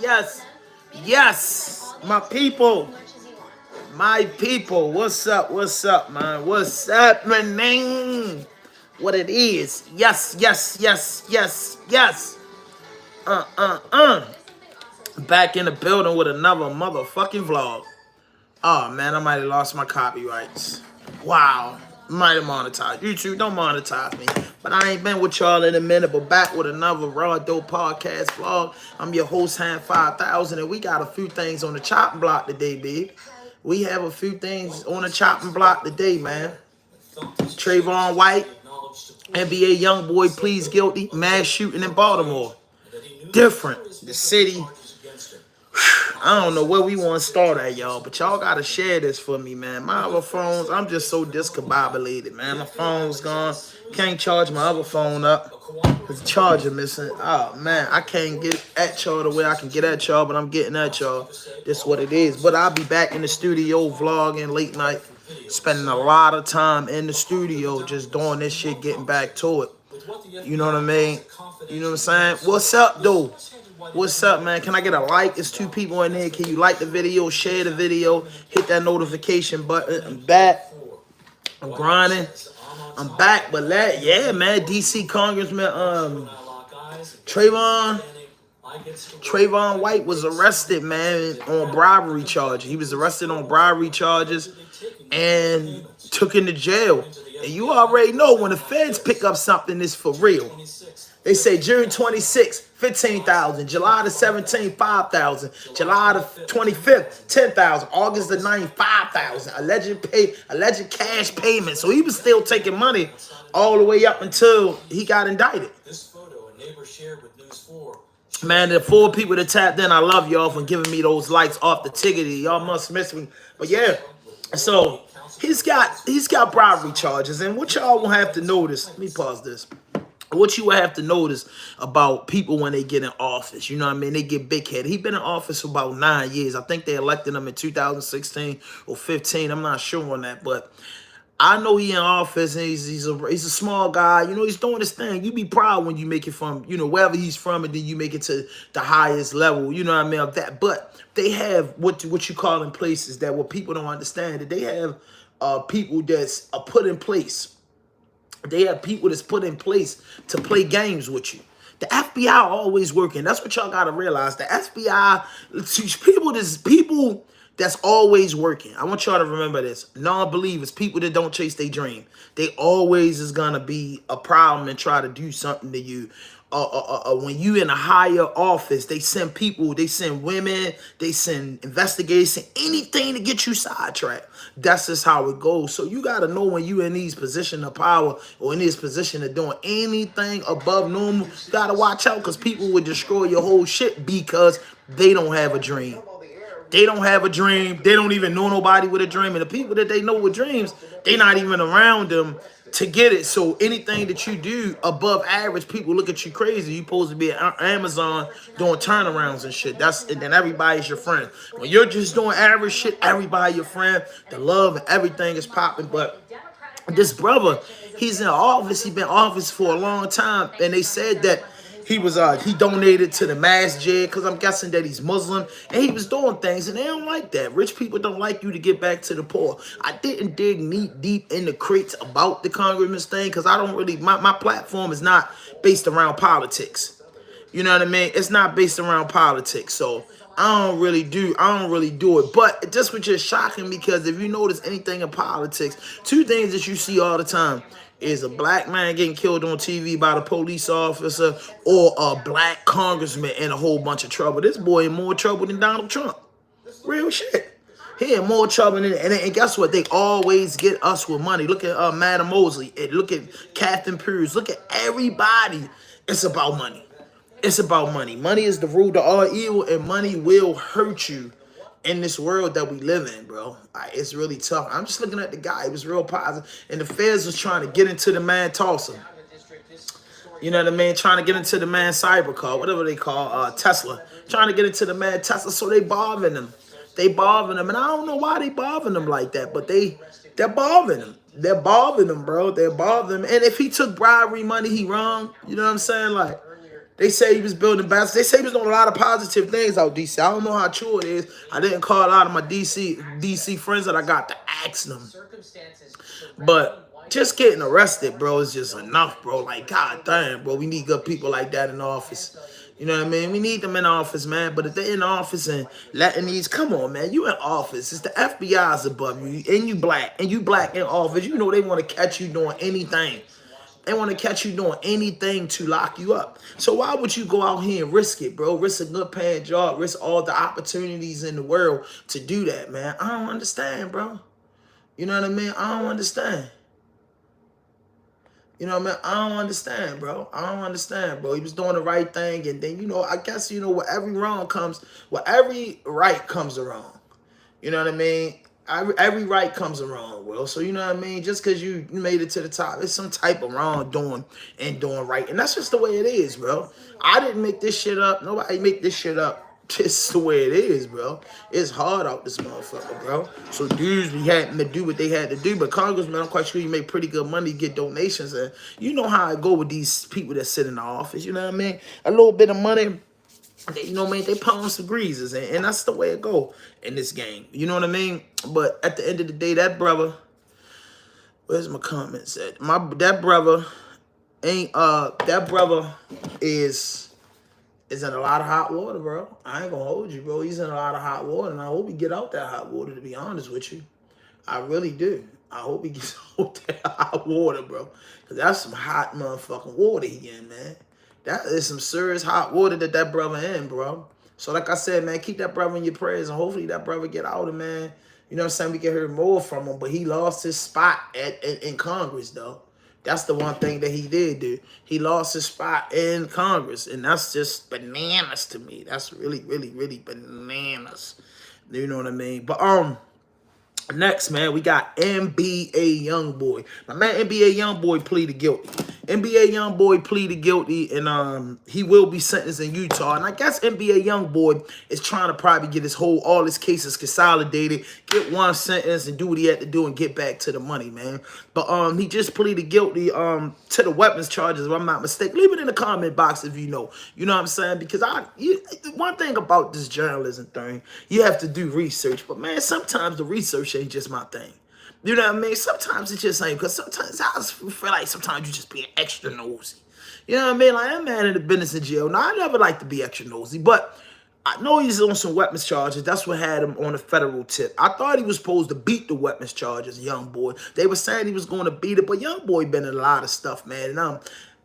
yes. My people. What's up, man? What's happening? What it is? Yes. Uh. Back in the building with another motherfucking vlog. Oh man, I might have lost my copyrights. Wow. Might have monetized. YouTube, don't monetize me. But I ain't been with y'all in a minute, but back with another Raw Dope podcast vlog. I'm your host, Hand 5000, and we got a few things on the chopping block today, babe. We have a few things on the chopping block today, man. Trayvon White, NBA YoungBoy pleads guilty, mass shooting in Baltimore. Different. The city. I don't know where we want to start at, y'all, but y'all got to share this for me, man. My other phones, I'm just so discombobulated, man. My phone's gone. Can't charge my other phone up. There's a charger missing. Oh, man, I can't get at y'all the way I can get at y'all, but I'm getting at y'all. This what it is. But I'll be back in the studio vlogging late night, spending a lot of time in the studio just doing this shit, getting back to it. You know what I mean? You know what I'm saying? What's up, though? What's up, man? Can I get a like? It's 2 people in here. Can you like the video, share the video, hit that notification button? I'm back. I'm grinding. I'm back. But yeah, man, DC Congressman Trayvon White was arrested, man, on bribery charges. He was arrested on bribery charges and took into jail. And you already know when the feds pick up something, it's for real. They say June 26th, 15,000. July the 17th, 5,000. July the 25th, 10,000. August the 9th, 5,000. Alleged cash payment. So he was still taking money all the way up until he got indicted. Man, the 4 people that tapped in, I love y'all for giving me those likes off the tickety. Y'all must miss me. But yeah, so he's got bribery charges. And what y'all will have to notice, let me pause this. What you have to notice about people when they get in office, you know what I mean? They get big headed. He been in office for about 9 years. I think they elected him in 2016 or 15. I'm not sure on that, but I know he in office and he's a small guy. You know, he's doing his thing. You be proud when you make it from, you know, wherever he's from, and then you make it to the highest level, you know what I mean, of that. But they have what you call in places that what people don't understand, that they have people that's put in place. They have people that's put in place to play games with you. The FBI always working. That's what y'all gotta realize. The FBI, people that's always working. I want y'all to remember this. Non-believers, people that don't chase their dream. They always is gonna be a problem and try to do something to you. When you in a higher office, they send people, they send women, they send investigators, anything to get you sidetracked. That's just how it goes. So you got to know when you in these position of power or in this position of doing anything above normal, you got to watch out, because people will destroy your whole shit because they don't have a dream. They don't have a dream. They don't even know nobody with a dream. And the people that they know with dreams, they not even around them to get it. So anything that you do above average, people look at you crazy. You supposed to be at Amazon doing turnarounds and shit. And then everybody's your friend. When you're just doing average shit, everybody your friend. The love and everything is popping. But this brother, he's in office. He's been in office for a long time. And they said that he donated to the masjid, because I'm guessing that he's Muslim, and he was doing things, and they don't like that. Rich people don't like you to get back to the poor. I didn't dig deep in the crates about the congressman's thing, because I don't really, my platform is not based around politics. You know what I mean? It's not based around politics. So I don't really do it. But this was just shocking, because if you notice anything in politics, 2 things that you see all the time is a black man getting killed on TV by the police officer, or a black congressman in a whole bunch of trouble. This boy in more trouble than Donald Trump. Real shit. He in more trouble than, and guess what? They always get us with money. Look at Madam Mosley. And look at Captain Pierce. Look at everybody. It's about money. It's about money. Money is the root of all evil, and money will hurt you in this world that we live in, bro. It's really tough. I'm just looking at the guy. He was real positive. And the feds was trying to get into the man Tulsa. You know what I mean? Trying to get into the man Cybercar, whatever they call Tesla. Trying to get into the man Tesla, so they bothering him. They bothering him. And I don't know why they bothering him like that, but they're bothering him. They're bothering him, bro. They're bothering him. And if he took bribery money, he wrong. You know what I'm saying? Like, They say he was building baskets. They say he was doing a lot of positive things out DC. I don't know how true it is. I didn't call a lot of my DC friends that I got to ask them. But just getting arrested, bro, is just enough, bro. Like, god damn, bro, we need good people like that in office. You know what I mean? We need them in office, man. But if they're in office and letting these, come on, man, you in office. It's the FBI's above you, and you black in office. You know they want to catch you doing anything. They want to catch you doing anything to lock you up. So why would you go out here and risk it, bro? Risk a good paying job, risk all the opportunities in the world to do that, man. I don't understand, bro. You know what I mean? I don't understand. You know what I mean? I don't understand, bro. I don't understand, bro. He was doing the right thing, and then, you know, I guess, you know, where every right comes around. You know what I mean? Every right comes around, Will. So, you know what I mean? Just because you made it to the top, it's some type of wrong doing and doing right. And that's just the way it is, bro. I didn't make this shit up. Nobody make this shit up. Just the way it is, bro. It's hard out this motherfucker, bro. So dudes be having to do what they had to do. But congressmen, I'm quite sure you make pretty good money, get donations. And you know how I go with these people that sit in the office. You know what I mean? A little bit of money. You know what I mean? They put on some greases, and that's the way it go in this game. You know what I mean? But at the end of the day, that brother, where's my comments at? That brother is in a lot of hot water, bro. I ain't gonna hold you, bro. He's in a lot of hot water, and I hope he get out that hot water, to be honest with you. I really do. I hope he gets out that hot water, bro. Because that's some hot motherfucking water he in, man. That is some serious hot water that brother in, bro. So like I said, man, keep that brother in your prayers, and hopefully that brother get out of, man. You know what I'm saying? We can hear more from him, but he lost his spot in Congress, though. That's the one thing that he did do. He lost his spot in Congress, and that's just bananas to me. That's really, really, really bananas. You know what I mean? But next, man, we got NBA YoungBoy. My man NBA YoungBoy pleaded guilty. NBA YoungBoy pleaded guilty, and he will be sentenced in Utah. And I guess NBA YoungBoy is trying to probably get all his cases consolidated, get one sentence, and do what he had to do and get back to the money, man. But he just pleaded guilty to the weapons charges, if I'm not mistaken. Leave it in the comment box if you know. You know what I'm saying? Because one thing about this journalism thing, you have to do research. But man, sometimes the research ain't just my thing. You know what I mean? Sometimes it just ain't, because sometimes I feel like sometimes you just being extra nosy. You know what I mean? Like, that man in the business in jail. Now, I never like to be extra nosy, but I know he's on some weapons charges. That's what had him on a federal tip. I thought he was supposed to beat the weapons charges, YoungBoy. They were saying he was going to beat it, but YoungBoy been in a lot of stuff, man.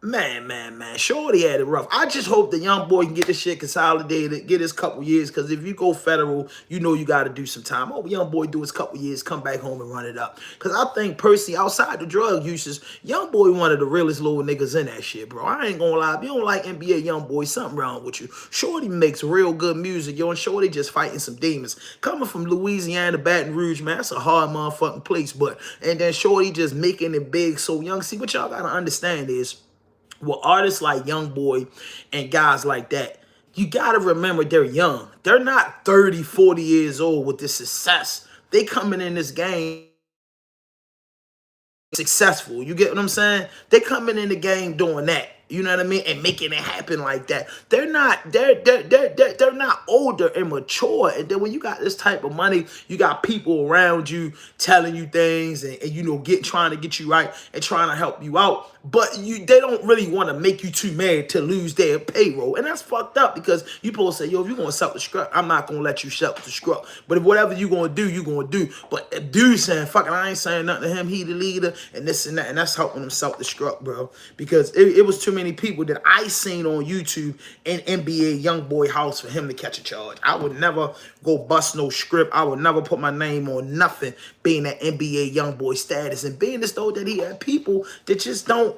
And man, Shorty had it rough. I just hope the YoungBoy can get this shit consolidated, get his couple years, because if you go federal, you know you got to do some time. Oh, YoungBoy do his couple years, come back home and run it up. Because I think, personally, outside the drug uses, YoungBoy one of the realest little niggas in that shit, bro. I ain't gonna lie. If you don't like NBA YoungBoy, something wrong with you. Shorty makes real good music, yo, and Shorty just fighting some demons. Coming from Louisiana, Baton Rouge, man, that's a hard motherfucking place, and then Shorty just making it big so young. See, what y'all got to understand is, well, artists like YoungBoy and guys like that, you got to remember they're young. They're not 30, 40 years old with this success. They coming in this game successful. You get what I'm saying? They coming in the game doing that. You know what I mean? And making it happen like that. They're not older and mature. And then when you got this type of money, you got people around you telling you things and you know, trying to get you right and trying to help you out. But they don't really want to make you too mad to lose their payroll. And that's fucked up, because you supposed to say, yo, if you're going to sell the scrub, I'm not going to let you sell the scrub. But if whatever you're going to do, you're going to do. But if dude's saying, fucking, I ain't saying nothing to him, he the leader, and this and that, and that's helping him sell the scrub, bro. Because it was too many people that I seen on YouTube in NBA YoungBoy house for him to catch a charge. I would never go bust no script. I would never put my name on nothing being that NBA YoungBoy status, and being as though that he had people that just don't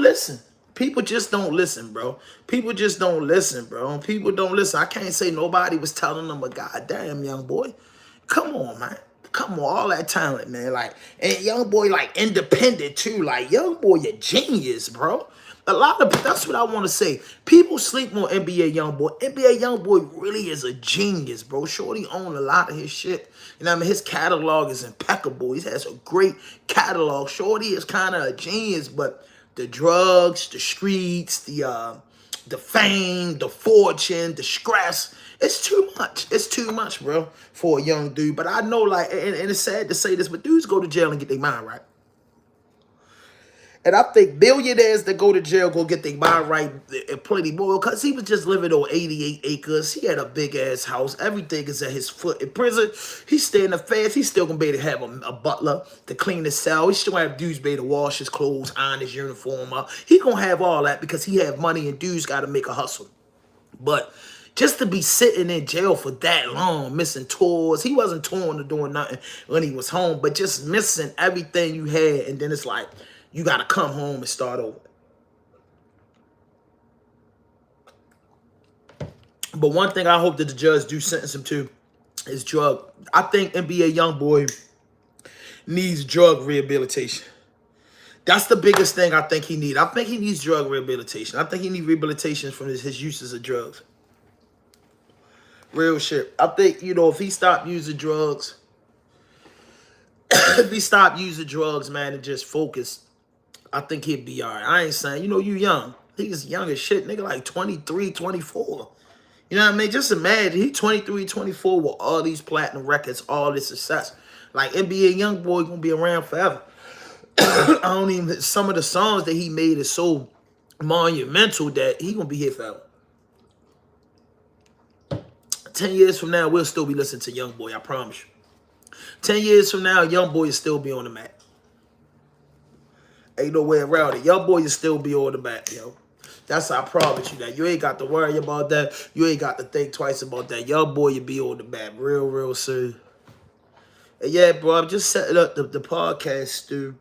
listen. People just don't listen, bro. People just don't listen, bro. People don't listen. I can't say nobody was telling them, but goddamn, YoungBoy, come on, man. Come on, all that talent, man. Like, and YoungBoy, like, independent too. Like, YoungBoy, a genius, bro. That's what I want to say. People sleep on NBA YoungBoy. NBA YoungBoy really is a genius, bro. Shorty owned a lot of his shit. You know what I mean? His catalog is impeccable. He has a great catalog. Shorty is kind of a genius, but The drugs, the streets, the fame, the fortune, the stress. It's too much. It's too much, bro, for a young dude. But I know, like, and it's sad to say this, but dudes go to jail and get their mind right. And I think billionaires that go to jail go get their mind right and plenty more, because he was just living on 88 acres. He had a big ass house. Everything is at his foot. In prison, he's staying the fast. He's still gonna be able to have a butler to clean his cell. He still gonna have dudes be able to wash his clothes, iron his uniform up. He gonna have all that because he have money, and dudes gotta make a hustle. But just to be sitting in jail for that long, missing tours. He wasn't touring or doing nothing when he was home, but just missing everything you had. And then it's like, you got to come home and start over. But one thing I hope that the judge do sentence him to is drug. I think NBA YoungBoy needs drug rehabilitation. That's the biggest thing I think he needs. I think he needs drug rehabilitation. I think he needs rehabilitation from his uses of drugs. Real shit. I think, if he stopped using drugs, man, and just focus, I think he'd be all right. I ain't saying, you young. He's young as shit. Nigga like 23, 24. You know what I mean? Just imagine, he 23, 24 with all these platinum records, all this success. Like, NBA YoungBoy gonna be around forever. I don't even, some of the songs that he made is so monumental that he gonna be here forever. 10 years from now, we'll still be listening to YoungBoy, I promise you. 10 years from now, YoungBoy will still be on the map. Ain't no way around it. YoungBoy will still be on the map, yo. That's how I promise you that. You ain't got to worry about that. You ain't got to think twice about that. YoungBoy will be on the map real soon. And yeah, bro, I'm just setting up the podcast, dude,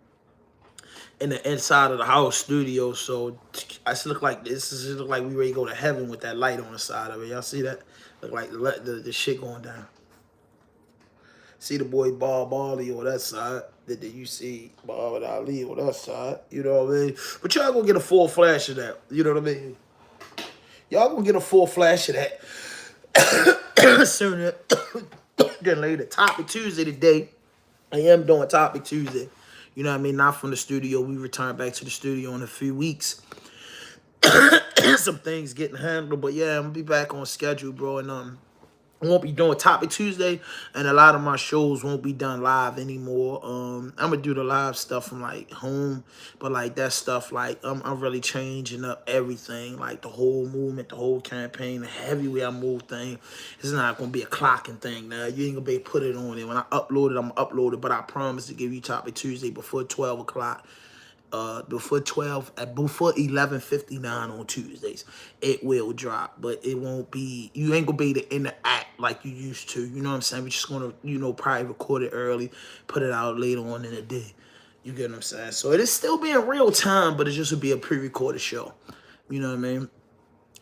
in the inside of the house studio. So I look like this. It look like we ready to go to heaven with that light on the side of it. Y'all see that? Look like the shit going down. See the boy Bob Marley on that side. Then you see Muhammad Ali on that side. You know what I mean? But y'all gonna get a full flash of that. You know what I mean? Y'all gonna get a full flash of that sooner than later. Topic Tuesday today. I am doing Topic Tuesday. You know what I mean? Not from the studio. We return back to the studio in a few weeks. Some things getting handled. But yeah, I'm gonna be back on schedule, bro. And I won't be doing Topic Tuesday, and a lot of my shows won't be done live anymore. I'm gonna do the live stuff from like home, but like that stuff, like I'm really changing up everything, like the whole movement, the whole campaign, the heavy way I move thing. It's not gonna be a clocking thing now. You ain't gonna be able to put it on it. When I upload it, I'm gonna upload it, but I promise to give you Topic Tuesday before 12 o'clock. Before 11:59 on Tuesdays, it will drop, but it won't be, you ain't gonna be able to interact like you used to. You know what I'm saying? We're just gonna, probably record it early, put it out later on in the day. You get what I'm saying? So it is still being real time, but it just would be a pre-recorded show. You know what I mean?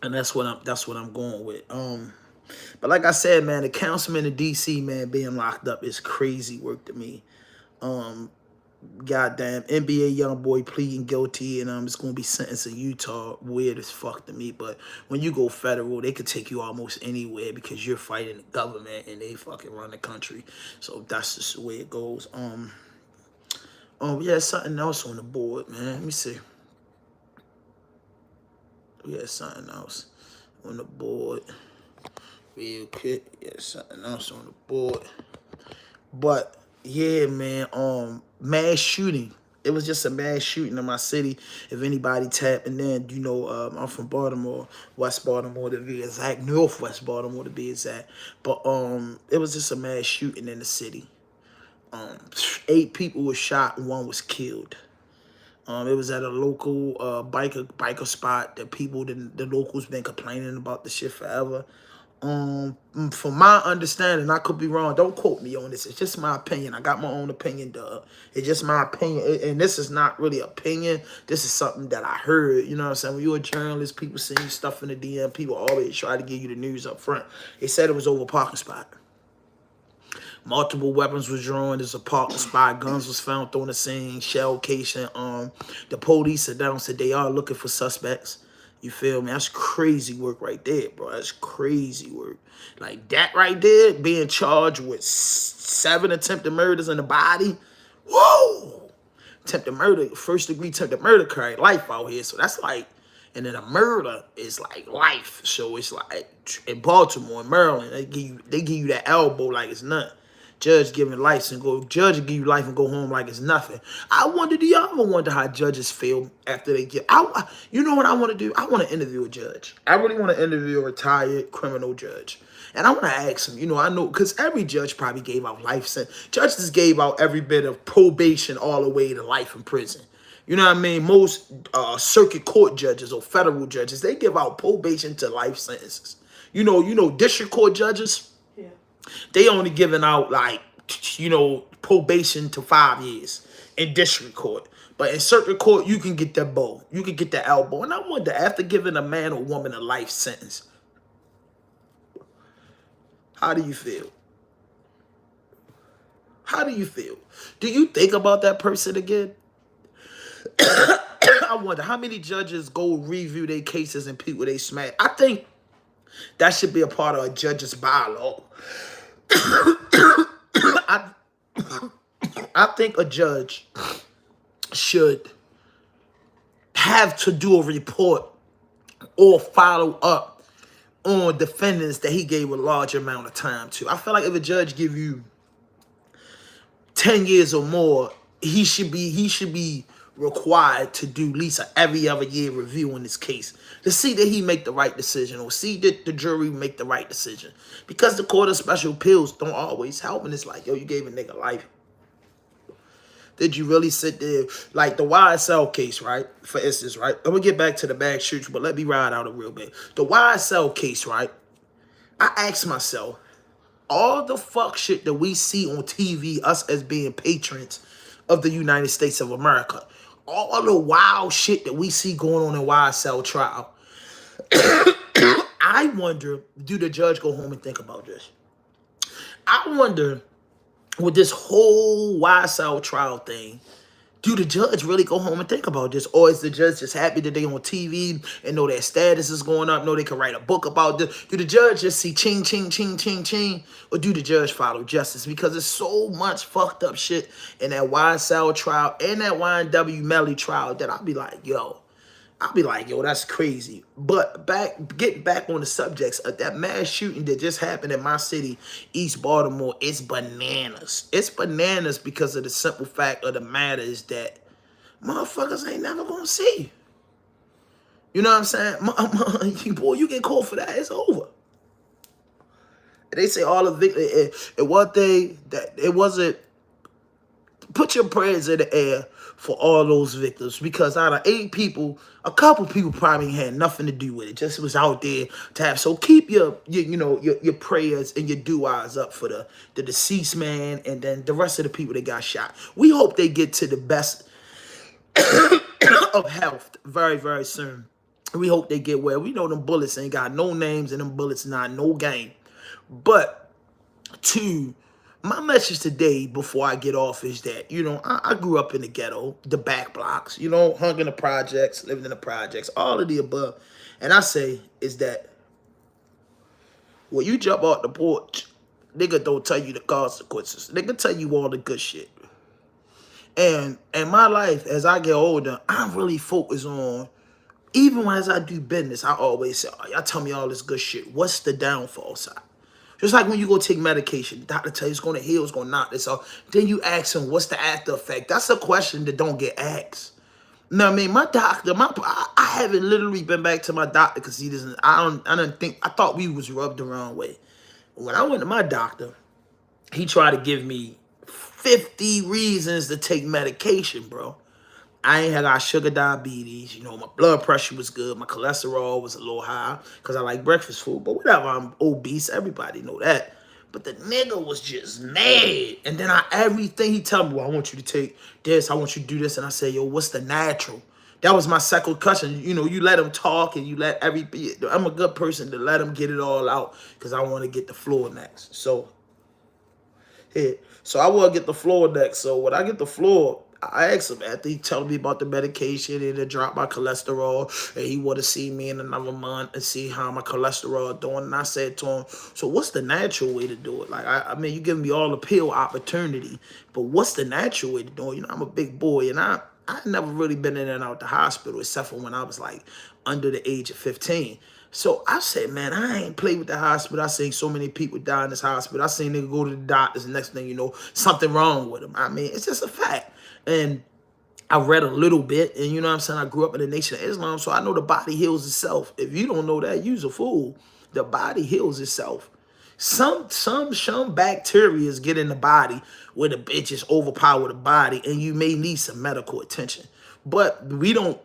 And that's what I'm going with. But like I said, man, the councilman in DC, man, being locked up is crazy work to me. Goddamn, NBA YoungBoy pleading guilty, and it's gonna be sentenced in Utah. Weird as fuck to me, but when you go federal, they could take you almost anywhere because you're fighting the government and they fucking run the country. So that's just the way it goes. Yeah, something else on the board, man. Let me see. We had something else on the board. Real quick, yeah, something else on the board. But yeah, man, mass shooting. It was just a mass shooting in my city. If anybody tapping in, I'm from Baltimore, West Baltimore to be exact, Northwest Baltimore to be exact. But it was just a mass shooting in the city. 8 people were shot and 1 was killed. It was at a local biker spot that the locals been complaining about the shit forever. From my understanding, I could be wrong. Don't quote me on this. It's just my opinion. I got my own opinion, dog. It's just my opinion. And this is not really opinion. This is something that I heard. You know what I'm saying? When you're a journalist, people send you stuff in the DM. People always try to give you the news up front. They said it was over a parking spot. Multiple weapons was drawn. There's a parking spot. Guns was found on the scene. Shell casing. The police announced that they are looking for suspects. You feel me? That's crazy work right there, bro. That's crazy work. Like that right there, being charged with 7 attempted murders in the body. Whoa! attempted murder, first degree attempted murder carry life out here. So that's like, and then a murder is like life. So it's like in Baltimore and Maryland, they give you that elbow like it's nothing. Judge giving life and go, judge will give you life and go home like it's nothing. I wonder, do y'all ever wonder how judges feel after they get, you know what I want to do? I want to interview a judge. I really want to interview a retired criminal judge. And I want to ask him, you know, I know, because every judge probably gave out life sentence. Judges gave out every bit of probation all the way to life in prison. You know what I mean? Most circuit court judges or federal judges, they give out probation to life sentences. You know, district court judges, they only giving out like, you know, probation to 5 years in district court. But in circuit court, you can get that bow. You can get the elbow. And I wonder, after giving a man or woman a life sentence, how do you feel? How do you feel? Do you think about that person again? I wonder how many judges go review their cases and people they smash. I think that should be a part of a judge's bylaw. I think a judge should have to do a report or follow up on defendants that he gave a large amount of time to. I feel like if a judge give you 10 years or more, he should be required to do at least an every other year review on this case to see that he make the right decision or see that the jury make the right decision. Because the Court of Special Appeals don't always help, and it's like, yo, you gave a nigga life. Did you really sit there? Like the YSL case, right? For instance, right? I'm going to get back to the bag shoots, but let me ride out a real bit. The YSL case, right? I asked myself, all the fuck shit that we see on TV, us as being patrons of the United States of America, all the wild shit that we see going on in YSL trial, I wonder, do the judge go home and think about this? I wonder, with this whole YSL trial thing, do the judge really go home and think about this? Or is the judge just happy that they on TV and know their status is going up, know they can write a book about this? Do the judge just see ching, ching, ching, ching, ching? Or do the judge follow justice? Because there's so much fucked up shit in that YSL trial and that YNW Melly trial that I'll be like, yo, that's crazy. But getting back on the subjects of that mass shooting that just happened in my city, East Baltimore, it's bananas. It's bananas because of the simple fact of the matter is that motherfuckers ain't never gonna see. You know what I'm saying? Boy, you get caught for that, it's over. They say all the victims, it wasn't, put your prayers in the air for all those victims, because out of 8 people, a couple people probably had nothing to do with it. Just was out there to have. So keep your prayers and your dua up for the deceased man and then the rest of the people that got shot. We hope they get to the best of health very, very soon. We hope they get well. We know them bullets ain't got no names and them bullets not no game. But my message today before I get off is that, you know, I grew up in the ghetto, the back blocks, you know, hung in the projects, living in the projects, all of the above. And I say is that when you jump off the porch, nigga don't tell you the consequences. Nigga tell you all the good shit. And in my life, as I get older, I'm really focused on, even as I do business, I always say, oh, y'all tell me all this good shit. What's the downfall side? Just like when you go take medication, the doctor tells you it's going to heal, it's going to knock this off. Then you ask him, what's the after effect? That's a question that don't get asked. You know what I mean? My doctor, I haven't literally been back to my doctor because he doesn't, I thought we was rubbed the wrong way. When I went to my doctor, he tried to give me 50 reasons to take medication, bro. I ain't had got sugar diabetes. You know, my blood pressure was good. My cholesterol was a little high because I like breakfast food. But whatever, I'm obese. Everybody know that. But the nigga was just mad. And then everything he tell me, well, I want you to take this. I want you to do this. And I say, yo, what's the natural? That was my second question. You know, you let him talk and you let I'm a good person to let him get it all out because I want to get the floor next. So I want to get the floor next. So when I get the floor, I asked him after he told me about the medication and it dropped my cholesterol, and he wanted to see me in another month and see how my cholesterol doing. And I said to him, so what's the natural way to do it? Like, I mean, you giving me all the pill opportunity, but what's the natural way to do it? You know, I'm a big boy, and I never really been in and out the hospital except for when I was like under the age of 15. So I said, man, I ain't played with the hospital. I seen so many people die in this hospital. I seen niggas go to the doctors, and next thing you know, something wrong with them. I mean, it's just a fact. And I read a little bit, and you know what I'm saying? I grew up in the Nation of Islam, so I know the body heals itself. If you don't know that, you's a fool. The body heals itself. Some bacteria get in the body where the bitches overpower the body, and you may need some medical attention. But we don't,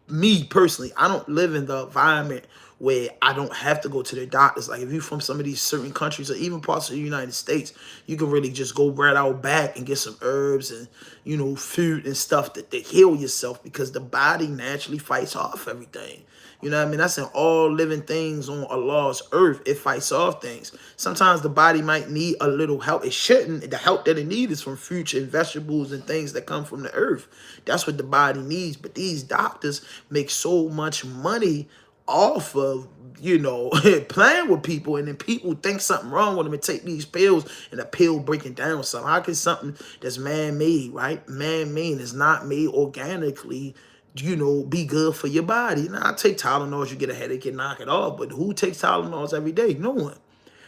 me personally, I don't live in the environment where I don't have to go to the doctors. Like if you're from some of these certain countries or even parts of the United States, you can really just go right out back and get some herbs and, you know, food and stuff that heal yourself, because the body naturally fights off everything. You know what I mean? That's in all living things on Allah's earth. It fights off things. Sometimes the body might need a little help. It shouldn't. The help that it needs is from fruits and vegetables and things that come from the earth. That's what the body needs. But these doctors make so much money off of, you know, playing with people, and then people think something wrong with them and take these pills, and the pill breaking down something. How can something that's man-made, right? Man-made is not made organically, you know, be good for your body. Now, I take Tylenols, you get a headache and knock it off, but who takes Tylenols every day? No one.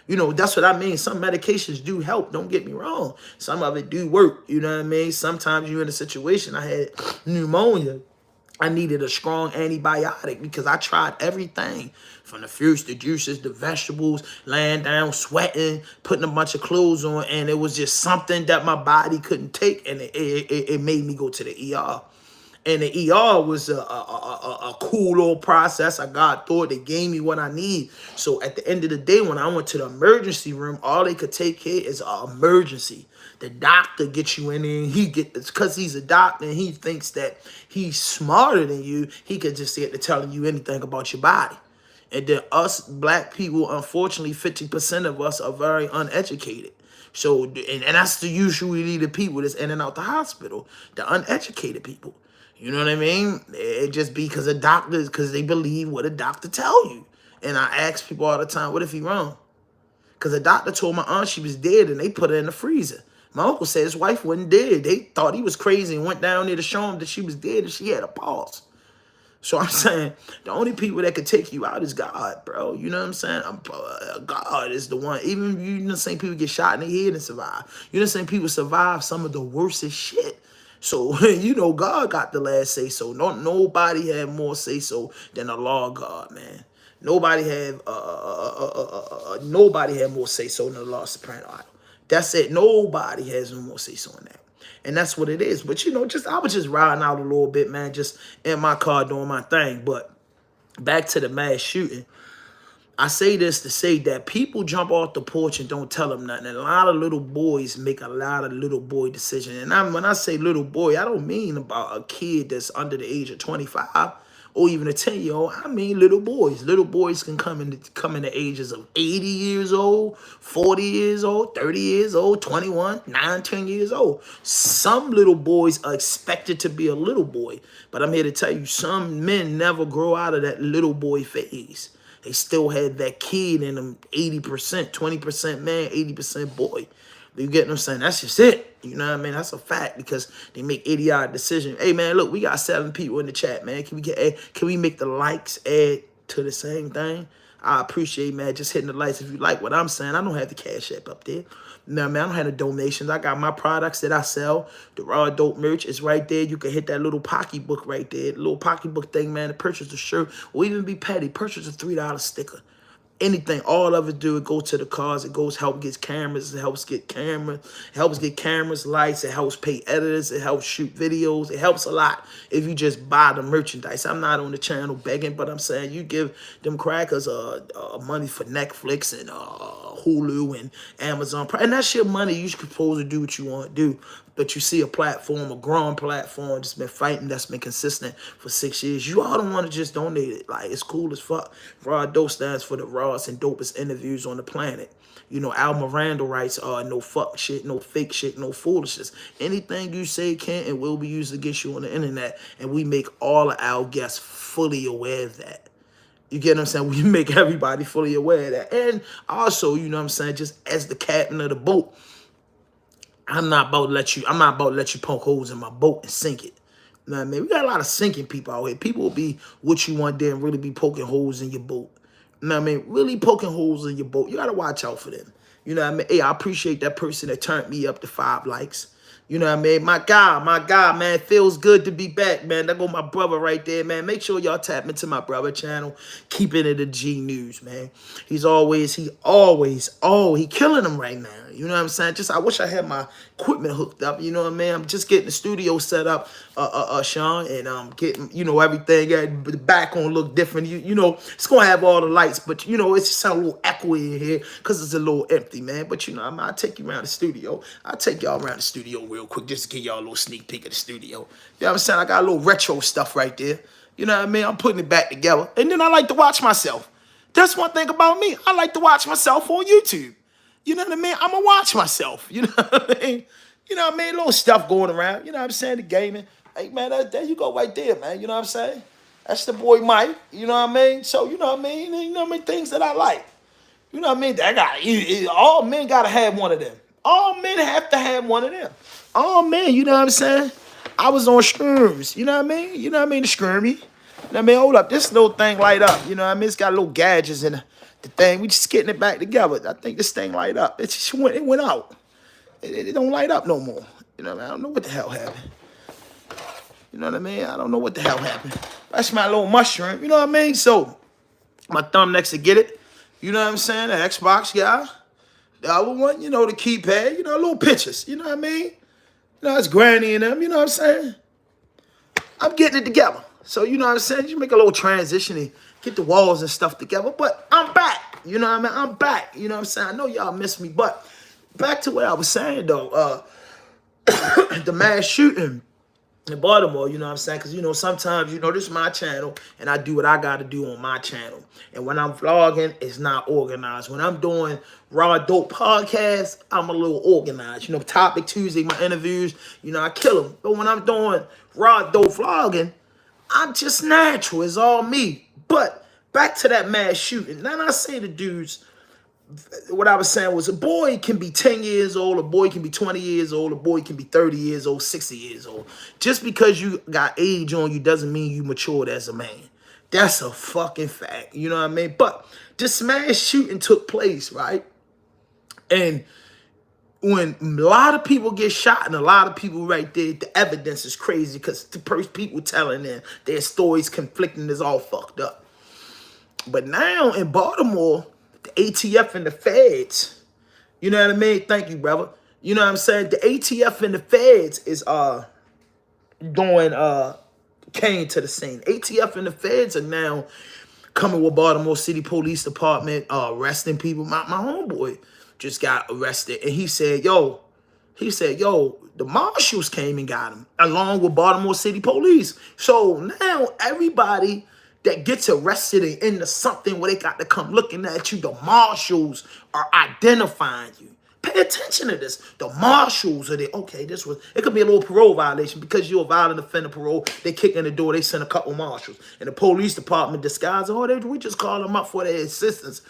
You know, that's what I mean. Some medications do help, don't get me wrong. Some of it do work, you know what I mean? Sometimes you're in a situation, I had pneumonia. I needed a strong antibiotic because I tried everything from the fruits, the juices, the vegetables, laying down, sweating, putting a bunch of clothes on, and it was just something that my body couldn't take, and it made me go to the ER. And the ER was a cool little process. I got through it. They gave me what I need. So at the end of the day, when I went to the emergency room, all they could take care is an emergency. The doctor gets you in there, and it's because he's a doctor and he thinks that he's smarter than you. He could just sit there telling you anything about your body. And then us black people, unfortunately, 50% of us are very uneducated. So, and that's usually the people that's in and out the hospital, the uneducated people. You know what I mean? It just be because of doctors, because they believe what a doctor tell you. And I ask people all the time, what if he wrong? Because a doctor told my aunt she was dead, and they put her in the freezer. My uncle said his wife wasn't dead. They thought he was crazy and went down there to show him that she was dead and she had a pulse. So I'm saying the only people that could take you out is God, bro. You know what I'm saying? God is the one. Even you know, the same people get shot in the head and survive. You know the same people survive some of the worstest shit. So, you know, God got the last say so. Nobody had more say so than the law of God, man. Nobody had more say so than the law of soprano idol. That's it. Nobody has no more say so in that. And that's what it is. But, you know, I was just riding out a little bit, man, just in my car doing my thing. But back to the mass shooting. I say this to say that people jump off the porch and don't tell them nothing. And a lot of little boys make a lot of little boy decisions. And when I say little boy, I don't mean about a kid that's under the age of 25 or even a 10-year-old. I mean little boys. Little boys can come in the ages of 80 years old, 40 years old, 30 years old, 21, 9, 10 years old. Some little boys are expected to be a little boy. But I'm here to tell you, some men never grow out of that little boy phase. They still had that kid in them, 80%, 20% man, 80% boy. You get what I'm saying? That's just it. You know what I mean? That's a fact, because they make idiotic decisions. Hey, man, look, we got 7 people in the chat, man. Can we make the likes add to the same thing? I appreciate, man, just hitting the likes if you like what I'm saying. I don't have the Cash App up there. No, man, I don't have the donations. I got my products that I sell. The Raw Dope merch is right there. You can hit that little pocketbook right there. The little pocketbook thing, man, to purchase a shirt or even be petty. Purchase a $3 sticker. Anything, all of it do, it goes to the cause. It goes help get cameras. It helps get cameras, lights. It helps pay editors. It helps shoot videos. It helps a lot if you just buy the merchandise. I'm not on the channel begging, but I'm saying you give them crackers money for Netflix and Hulu and Amazon Prime. And that's your money. You're supposed to do what you want to do. But you see a platform, a growing platform that's been fighting, that's been consistent for 6 years. You all don't want to just donate it. Like, it's cool as fuck. Raw Dope stands for the rawest and dopest interviews on the planet. You know, Al Miranda writes, no fuck shit, no fake shit, no foolishness. Anything you say can and will be used against you on the internet. And we make all of our guests fully aware of that. You get what I'm saying? We make everybody fully aware of that. And also, you know what I'm saying, just as the captain of the boat, I'm not about to let you poke holes in my boat and sink it. You know what I mean? We got a lot of sinking people out here. People will be what you want there and really be poking holes in your boat. You know what I mean? Really poking holes in your boat. You got to watch out for them. You know what I mean? Hey, I appreciate that person that turned me up to 5 likes. You know what I mean? My guy, man, feels good to be back, man. There go my brother right there, man. Make sure y'all tap into my brother channel. Keeping it a G News, man. He killing them right now. You know what I'm saying? Just, I wish I had my equipment hooked up. You know what I mean? I'm just getting the studio set up, Sean, and getting, you know, everything. The back gonna look different. You know, it's gonna have all the lights, but you know, it's just a little echoey in here because it's a little empty, man. But you know, I'll take you around the studio. I'll take y'all around the studio real quick just to give y'all a little sneak peek of the studio. You know what I'm saying? I got a little retro stuff right there. You know what I mean? I'm putting it back together. And then I like to watch myself. That's one thing about me. I like to watch myself on YouTube. You know what I mean? I'm going to watch myself. You know what I mean? You know what I mean? Little stuff going around. You know what I'm saying? The gaming. Hey, man, there you go right there, man. You know what I'm saying? That's the boy Mike. You know what I mean? So, you know what I mean? You know what I mean? Things that I like. You know what I mean? All men got to have one of them. All men have to have one of them. All men, you know what I'm saying? I was on shrooms. You know what I mean? You know what I mean? The shroomy. You know what I mean? Hold up. This little thing light up. You know what I mean? It's got little gadgets in the thing. We just getting it back together. I think this thing light up. It went out. It don't light up no more. You know what I mean? I don't know what the hell happened. You know what I mean? I don't know what the hell happened. That's my little mushroom. You know what I mean? So, my thumb next to get it. You know what I'm saying? The Xbox guy. The other one, you know, the keypad. You know, little pictures. You know what I mean? You know, it's Granny and them. You know what I'm saying? I'm getting it together. So, you know what I'm saying? You make a little transition and get the walls and stuff together. But I'm back. You know what I mean? I'm back. You know what I'm saying? I know y'all miss me. But back to what I was saying, though. The mass shooting in Baltimore, you know what I'm saying? Because, you know, sometimes, you know, this is my channel, and I do what I got to do on my channel. And when I'm vlogging, it's not organized. When I'm doing Raw Dope podcast, I'm a little organized. You know, Topic Tuesday, my interviews, you know, I kill them. But when I'm doing Raw Dope vlogging, I'm just natural. It's all me. But back to that mass shooting. Now, I say the dudes, what I was saying was a boy can be 10 years old, a boy can be 20 years old, a boy can be 30 years old, 60 years old. Just because you got age on you doesn't mean you matured as a man. That's a fucking fact. You know what I mean? But this mass shooting took place, right? And when a lot of people get shot and a lot of people right there, the evidence is crazy because the first people telling their stories conflicting is all fucked up. But now in Baltimore, the ATF and the feds, you know what I mean? Thank you, brother. You know what I'm saying? The ATF and the feds is came to the scene. ATF and the feds are now coming with Baltimore City Police Department, arresting people. My homeboy just got arrested, and he said, yo, the marshals came and got him, along with Baltimore City Police. So now everybody that gets arrested and into something where they got to come looking at you, the marshals are identifying you. Pay attention to this. The marshals are there. Okay, it could be a little parole violation because you're a violent offender parole. They kick in the door, they send a couple marshals. And the police department disguises, we just call them up for their assistance.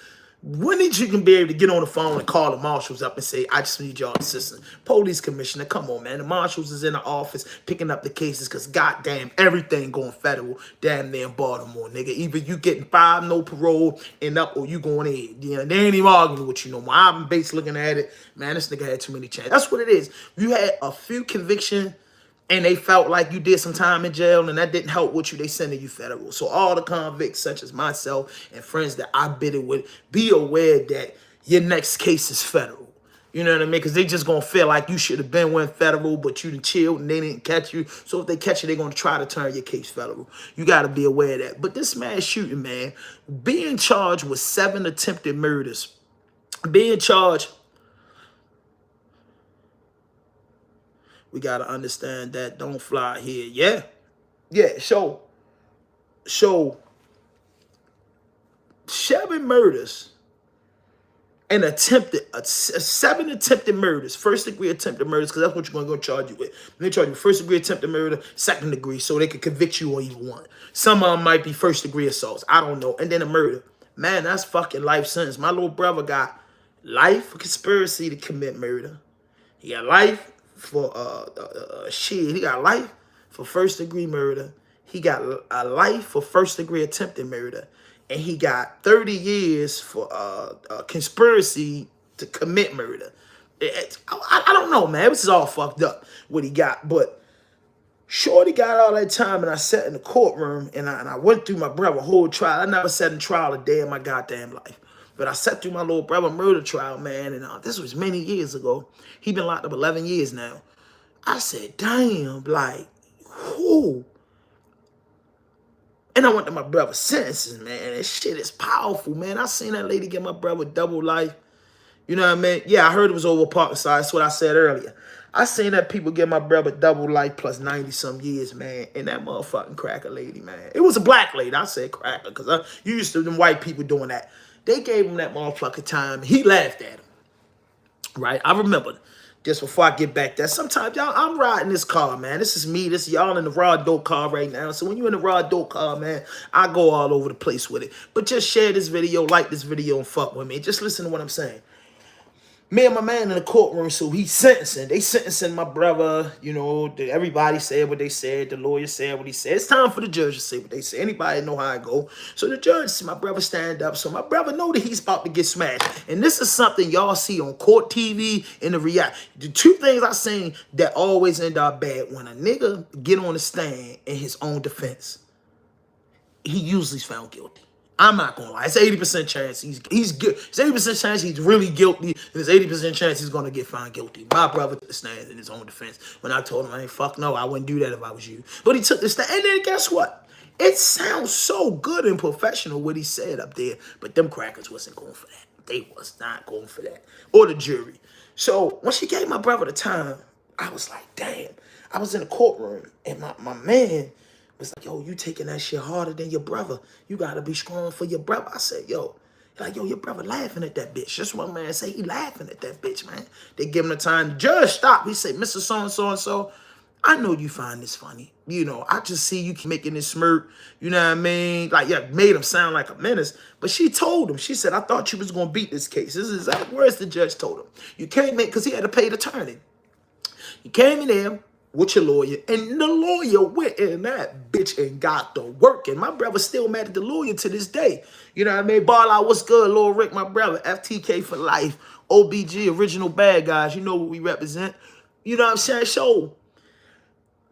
When did you can be able to get on the phone and call the marshals up and say, I just need y'all assistance? Police commissioner, come on, man. The marshals is in the office picking up the cases because goddamn, everything going federal damn near in Baltimore, nigga. Either you getting 5, no parole, and up, or you going in. You know, they ain't even arguing with you no more. I'm base looking at it. Man, this nigga had too many chances. That's what it is. You had a few convictions and they felt like you did some time in jail and that didn't help with you, they sending you federal. So all the convicts, such as myself and friends that I bidded with, be aware that your next case is federal. You know what I mean? Because they just going to feel like you should have been went federal, but you done chilled and they didn't catch you. So if they catch you, they're going to try to turn your case federal. You got to be aware of that. But this mass shooting, man, being charged with 7 attempted murders being charged, we gotta understand that don't fly here. Yeah, yeah. So 7 murders and attempted 7 attempted murders, first degree attempted murders, because that's what you're gonna go charge you with. They charge you first degree attempted murder, second degree, so they could convict you on either one. Some of them might be first degree assaults. I don't know. And then a murder. Man, that's fucking life sentence. My little brother got life for conspiracy to commit murder. He got life for shit. He got life for first degree murder. He got a life for first degree attempted murder, and he got 30 years for conspiracy to commit murder. I don't know, man. This is all fucked up what he got, but Shorty got all that time, and I sat in the courtroom, and I went through my brother whole trial. I never sat in trial a day in my goddamn life. But I sat through my little brother murder trial, man, and this was many years ago. He been locked up 11 years now. I said, damn, like, who? And I went to my brother's sentences, man. That shit is powerful, man. I seen that lady get my brother double life. You know what I mean? Yeah, I heard it was over Parkside. That's what I said earlier. I seen that people get my brother double life plus 90-some years, man. And that motherfucking cracker lady, man. It was a black lady. I said cracker because I used to them white people doing that. They gave him that motherfucking time. He laughed at him. Right? I remember just before I get back there. Sometimes, y'all, I'm riding this car, man. This is me. This is y'all in the raw dope car right now. So when you're in the raw dope car, man, I go all over the place with it. But just share this video, like this video, and fuck with me. Just listen to what I'm saying. Me and my man in the courtroom, so he's sentencing. They sentencing my brother, you know, everybody said what they said. The lawyer said what he said. It's time for the judge to say what they say. Anybody know how I go. So the judge see my brother stand up. So my brother know that he's about to get smashed. And this is something y'all see on court TV in the reality. The two things I seen that always end up bad. When a nigga get on the stand in his own defense, he usually is found guilty. I'm not gonna lie. It's 80% chance he's good. It's 80% chance he's really guilty. There's 80% chance he's gonna get found guilty. My brother took the stand in his own defense. When I told him, I ain't fuck no, I wouldn't do that if I was you. But he took the stand, and then guess what? It sounds so good and professional what he said up there, but them crackers wasn't going for that. They was not going for that. Or the jury. So when she gave my brother the time, I was like, damn. I was in the courtroom, and my man was like, yo, you taking that shit harder than your brother. You gotta be strong for your brother. I said, yo, like, yo, your brother laughing at that bitch. That's what my man say. He laughing at that bitch, man. They give him the time. The judge stopped. He said, Mr. So-and-so and so, I know you find this funny. You know, I just see you making this smirk. You know what I mean? Like, yeah, made him sound like a menace. But she told him, she said, I thought you was going to beat this case. This is exact words the judge told him. You came in, because he had to pay the attorney. You came in there with your lawyer, and the lawyer went in that bitch and got to work. And my brother still mad at the lawyer to this day. You know what I mean? Ball out, what's good, Lil Rick, my brother. FTK for life. OBG, original bad guys. You know what we represent. You know what I'm saying? So,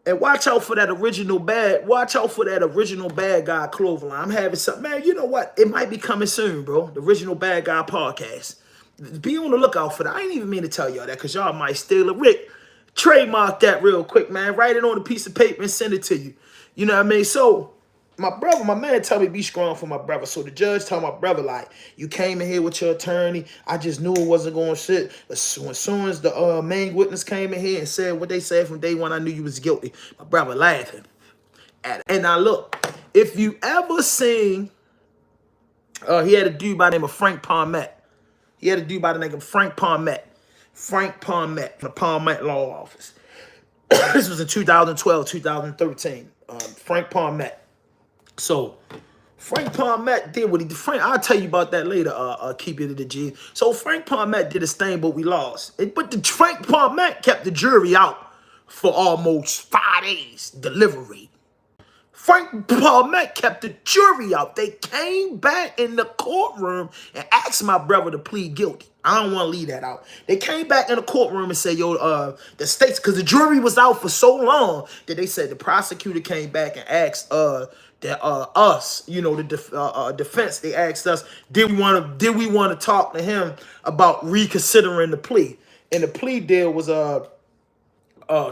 and watch out for that original bad. Watch out for that original bad guy clothing line. I'm having something, man. You know what? It might be coming soon, bro. The original bad guy podcast. Be on the lookout for that. I ain't even mean to tell y'all that because y'all might steal it. Rick, trademark that real quick, man. Write it on a piece of paper and send it to you. You know what I mean? So my man told me be strong for my brother. So the judge told my brother, like, you came in here with your attorney. I just knew it wasn't going to shit. But as soon as the main witness came in here and said what they said from day one, I knew you was guilty. My brother laughing at it. And now look, if you ever seen, he had a dude by the name of Frank Palmette. He had a dude by the name of Frank Palmette. Frank Palmette, the Palmette Law Office. This was in 2012, 2013. Frank Palmette. So, Frank Palmette did what he did. I'll tell you about that later, keep it at the G. So, Frank Palmette did his thing, but we lost. But Frank Palmette kept the jury out for almost 5 days. Delivery. Frank Palmette kept the jury out. They came back in the courtroom and asked my brother to plead guilty. I don't want to leave that out. They came back in the courtroom and said, yo, the states, because the jury was out for so long that they said the prosecutor came back and asked us, you know, the defense, they asked us, did we want to talk to him about reconsidering the plea? And the plea deal was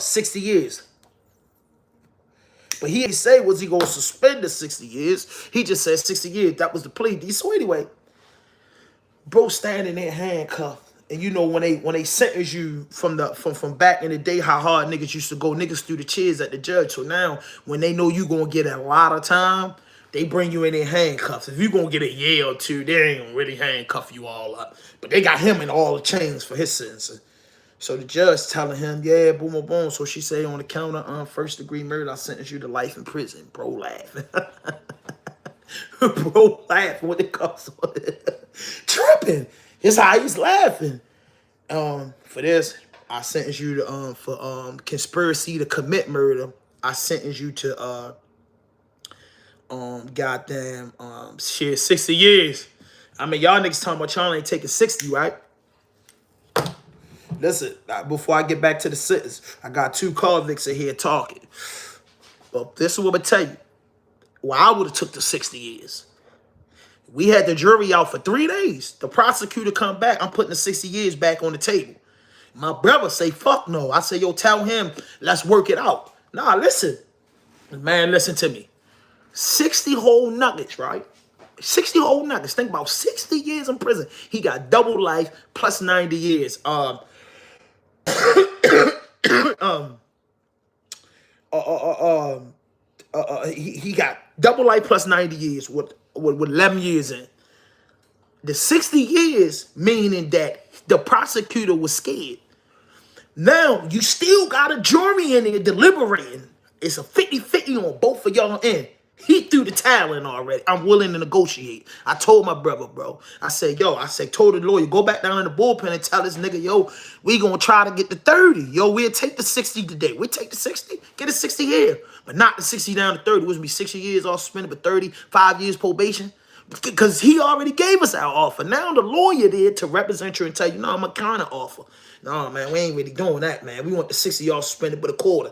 60 years. But he didn't say was he going to suspend the 60 years. He just said 60 years. That was the plea. So anyway, Bro standing there handcuffed. And you know when they sentence you from back in the day, how hard niggas used to go niggas through the chairs at the judge. So now when they know you gonna get a lot of time, they bring you in their handcuffs. If you gonna get a year or two, they ain't gonna really handcuff you all up. But they got him in all the chains for his sentencing. So the judge telling him, yeah, boom, boom, boom. So she say on the count of first degree murder, I sentence you to life in prison. Bro laughing. Bro laughing when it comes on it. Tripping. It's how he's laughing. For this, I sentence you to for conspiracy to commit murder. I sentence you to goddamn shit 60 years. I mean, y'all niggas talking about y'all ain't taking 60, right? Listen, before I get back to the sentence, I got two convicts in here talking. But this is what I'm gonna tell you. Well, I would have took the 60 years. We had the jury out for 3 days. The prosecutor come back. I'm putting the 60 years back on the table. My brother say, fuck no. I say, yo, tell him, let's work it out. Nah, listen. Man, listen to me. 60 whole nuggets, right? 60 whole nuggets. Think about 60 years in prison. He got double life plus 90 years. He got double life plus 90 years with 11 years in. The 60 years meaning that the prosecutor was scared. Now, you still got a jury in there deliberating. It's a 50-50 on both of y'all end. He threw the towel in already. I'm willing to negotiate. I told my brother, bro. I said, told the lawyer, go back down in the bullpen and tell this nigga, yo, we gonna try to get the 30. Yo, we'll take the 60 today. We'll take the 60, get a 60 here. But not the 60 down to 30. It was gonna be 60 years all suspended, but 35 years probation. Because he already gave us our offer. Now the lawyer there to represent you and tell you, no, I'm a counter offer. No, man, we ain't really doing that, man. We want the 60 y'all suspended but a quarter.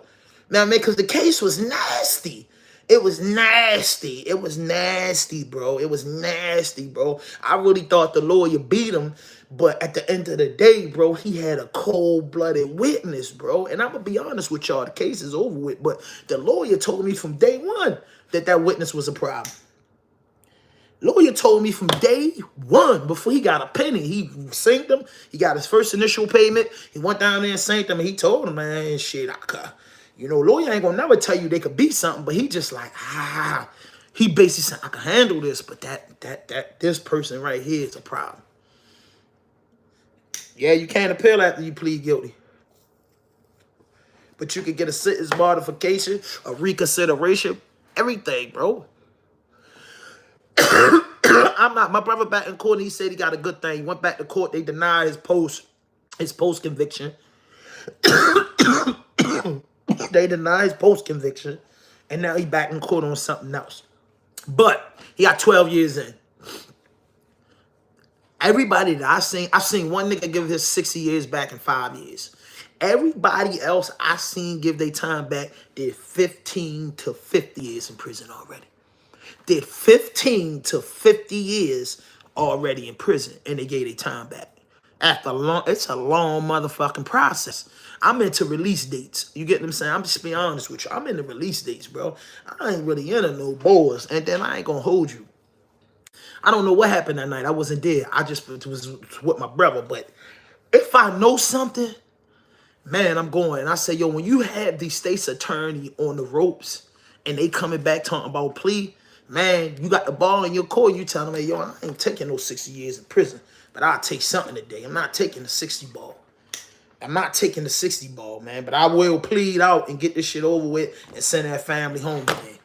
Now, man, because the case was nasty. It was nasty. It was nasty, bro. It was nasty, bro. I really thought the lawyer beat him. But at the end of the day, bro, he had a cold-blooded witness, bro. And I'm going to be honest with y'all. The case is over with. But the lawyer told me from day one that that witness was a problem. Lawyer told me from day one, before he got a penny, he synced him. He got his first initial payment. He went down there and synced him, and he told him, man, shit, lawyer ain't gonna never tell you they could be something, but he just like, he basically said, I can handle this, but this person right here is a problem. Yeah, you can't appeal after you plead guilty. But you can get a sentence modification, a reconsideration, everything, bro. My brother back in court, he said he got a good thing. He went back to court, they denied his post conviction. They denied his post conviction, and now he back in court on something else. But he got 12 years in. Everybody that I've seen one nigga give his 60 years back in 5 years. Everybody else I seen give their time back did 15 to 50 years in prison already. Did 15 to 50 years already in prison, and they gave their time back. It's a long motherfucking process. I'm into release dates. You get what I'm saying? I'm just being honest with you. I'm into release dates, bro. I ain't really into no boys, and then I ain't gonna hold you. I don't know what happened that night. I wasn't there. I just was with my brother. But if I know something, man, I'm going. And I say, yo, when you have the state's attorney on the ropes and they coming back talking about plea, man, you got the ball in your court. You tell them, hey, yo, I ain't taking no 60 years in prison, but I'll take something today. I'm not taking the 60 ball. I'm not taking the 60 ball, man, but I will plead out and get this shit over with and send that family home today.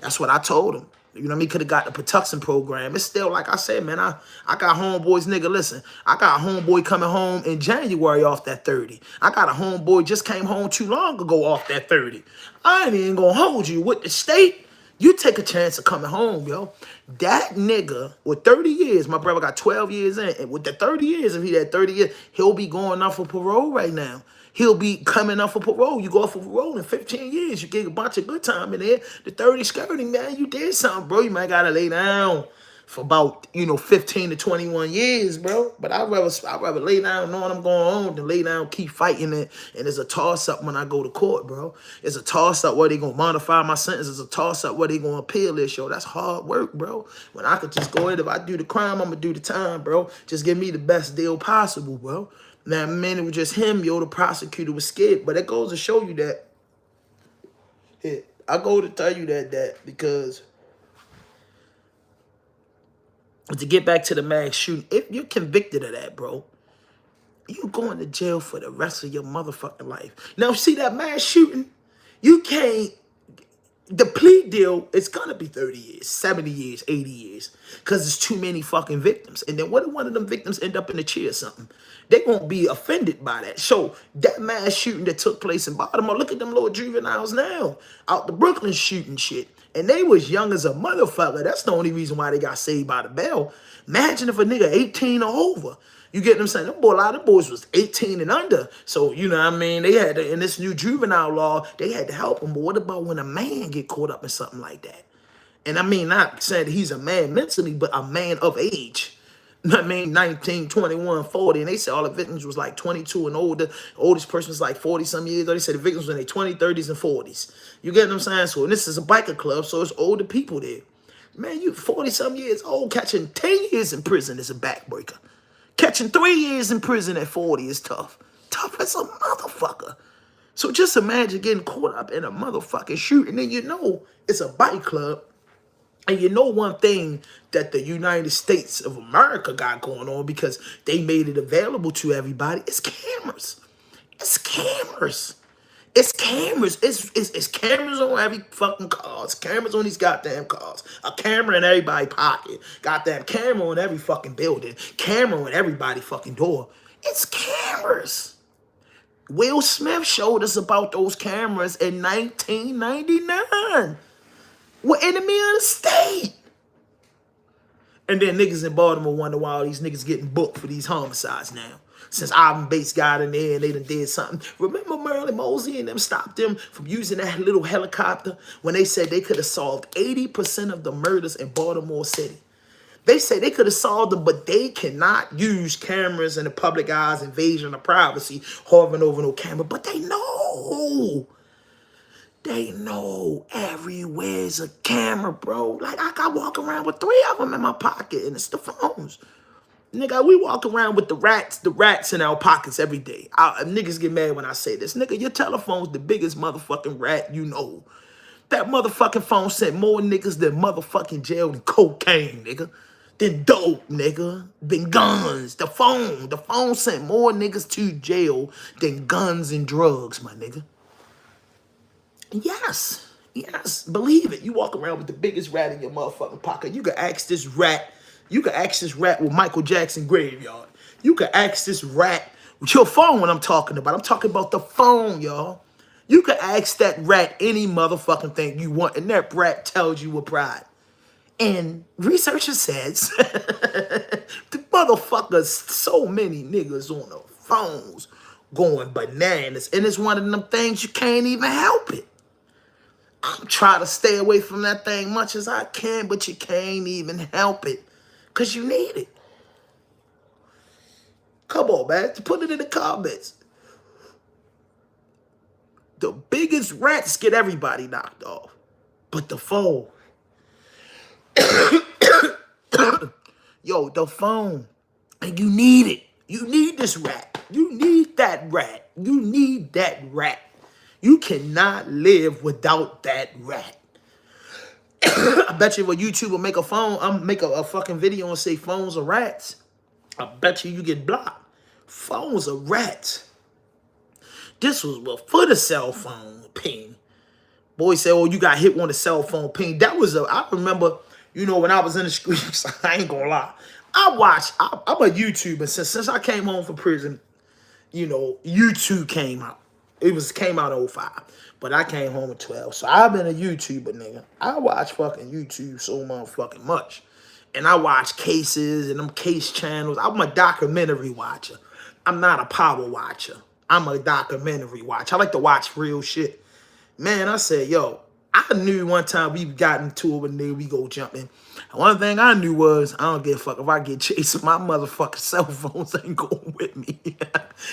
That's what I told him. You know what I mean? Could have got the protection program. It's still, like I said, man, I got homeboys, nigga, listen. I got a homeboy coming home in January off that 30. I got a homeboy just came home too long ago off that 30. I ain't even gonna hold you. With the state, you take a chance of coming home, yo. That nigga with 30 years, my brother got 12 years in, and with the 30 years, if he had 30 years, he'll be going off for parole right now. He'll be coming off for parole. You go off for parole in 15 years. You get a bunch of good time in there. The 30 skirting, man, you did something, bro. You might got to lay down for about, 15 to 21 years, bro. But I'd rather lay down knowing I'm going home than lay down, keep fighting it. And it's a toss-up when I go to court, bro. It's a toss-up where they gonna modify my sentence. It's a toss-up where they gonna appeal this, yo. That's hard work, bro. When I could just go in, if I do the crime, I'm gonna do the time, bro. Just give me the best deal possible, bro. Now, man, it was just him, yo. The prosecutor was scared. But it goes to show you that, I go to tell you that because to get back to the mass shooting, if you're convicted of that, bro, you going to jail for the rest of your motherfucking life. Now, see that mass shooting, you can't, the plea deal, it's gonna be 30 years, 70 years, 80 years, because there's too many fucking victims. And then what if one of them victims end up in a chair or something? They won't be offended by that. So that mass shooting that took place in Baltimore, look at them little juveniles now, out the Brooklyn shooting shit. And they was young as a motherfucker. That's the only reason why they got saved by the bell. Imagine if a nigga 18 or over. You get what I'm saying? A lot of boys was 18 and under. So, you know what I mean? They had to, in this new juvenile law, they had to help them. But what about when a man get caught up in something like that? And I mean, not saying that he's a man mentally, but a man of age. I mean, 19, 21, 40. And they said all the victims was like 22 and older. Oldest person was like 40-some years old. They said the victims were in their 20s, 30s, and 40s. You get what I'm saying? So, and this is a biker club, so it's older people there. Man, you 40-some years old, catching 10 years in prison is a backbreaker. Catching 3 years in prison at 40 is tough. Tough as a motherfucker. So just imagine getting caught up in a motherfucking shooting, and you know it's a bike club. And you know one thing that the United States of America got going on, because they made it available to everybody, it's cameras. It's cameras. It's cameras. It's cameras on every fucking car. It's cameras on these goddamn cars. A camera in everybody's pocket. Goddamn camera on every fucking building. Camera on everybody's fucking door. It's cameras. Will Smith showed us about those cameras in 1999. We're enemy of the state. And then niggas in Baltimore wonder why all these niggas getting booked for these homicides now. Since Ivan Bates got in there and they done did something. Remember Marilyn Mosey and them stopped them from using that little helicopter when they said they could have solved 80% of the murders in Baltimore City. They say they could have solved them, but they cannot use cameras in the public eyes, invasion of privacy, hovering over no camera. But they know. They know everywhere's a camera, bro. Like, I walk around with 3 of them in my pocket, and it's the phones. Nigga, we walk around with the rats in our pockets every day. Niggas get mad when I say this. Nigga, your telephone's the biggest motherfucking rat you know. That motherfucking phone sent more niggas than motherfucking jail than cocaine, nigga. Than dope, nigga. Than guns. The phone sent more niggas to jail than guns and drugs, my nigga. Yes, believe it. You walk around with the biggest rat in your motherfucking pocket. You can ask this rat with Michael Jackson Graveyard. You can ask this rat with your phone when I'm talking about. I'm talking about the phone, y'all. You can ask that rat any motherfucking thing you want, and that rat tells you with pride. And researcher says the motherfuckers, so many niggas on the phones going bananas, and it's one of them things you can't even help it. I'm trying to stay away from that thing much as I can, but you can't even help it because you need it. Come on, man. Put it in the comments. The biggest rats get everybody knocked off, but the phone. Yo, the phone. And you need it. You need this rat. You need that rat. You need that rat. You cannot live without that rat. I bet you if a YouTube will make a phone, make a fucking video and say phones are rats, I bet you get blocked. Phones are rats. This was before the cell phone ping. Boy said, oh, you got hit on the cell phone ping. That was I remember, you know, when I was in the streets, I ain't gonna lie. I'm a YouTuber. Since I came home from prison, you know, YouTube came out. It came out in 05, but I came home in 12. So I've been a YouTuber, nigga. I watch fucking YouTube so motherfucking much. And I watch cases and them case channels. I'm a documentary watcher. I'm not a power watcher. I'm a documentary watcher. I like to watch real shit. Man, I said, yo, I knew one time we got into it with nigga, we go jumping. One thing I knew was I don't give a fuck if I get chased. My motherfucking cell phones ain't going with me.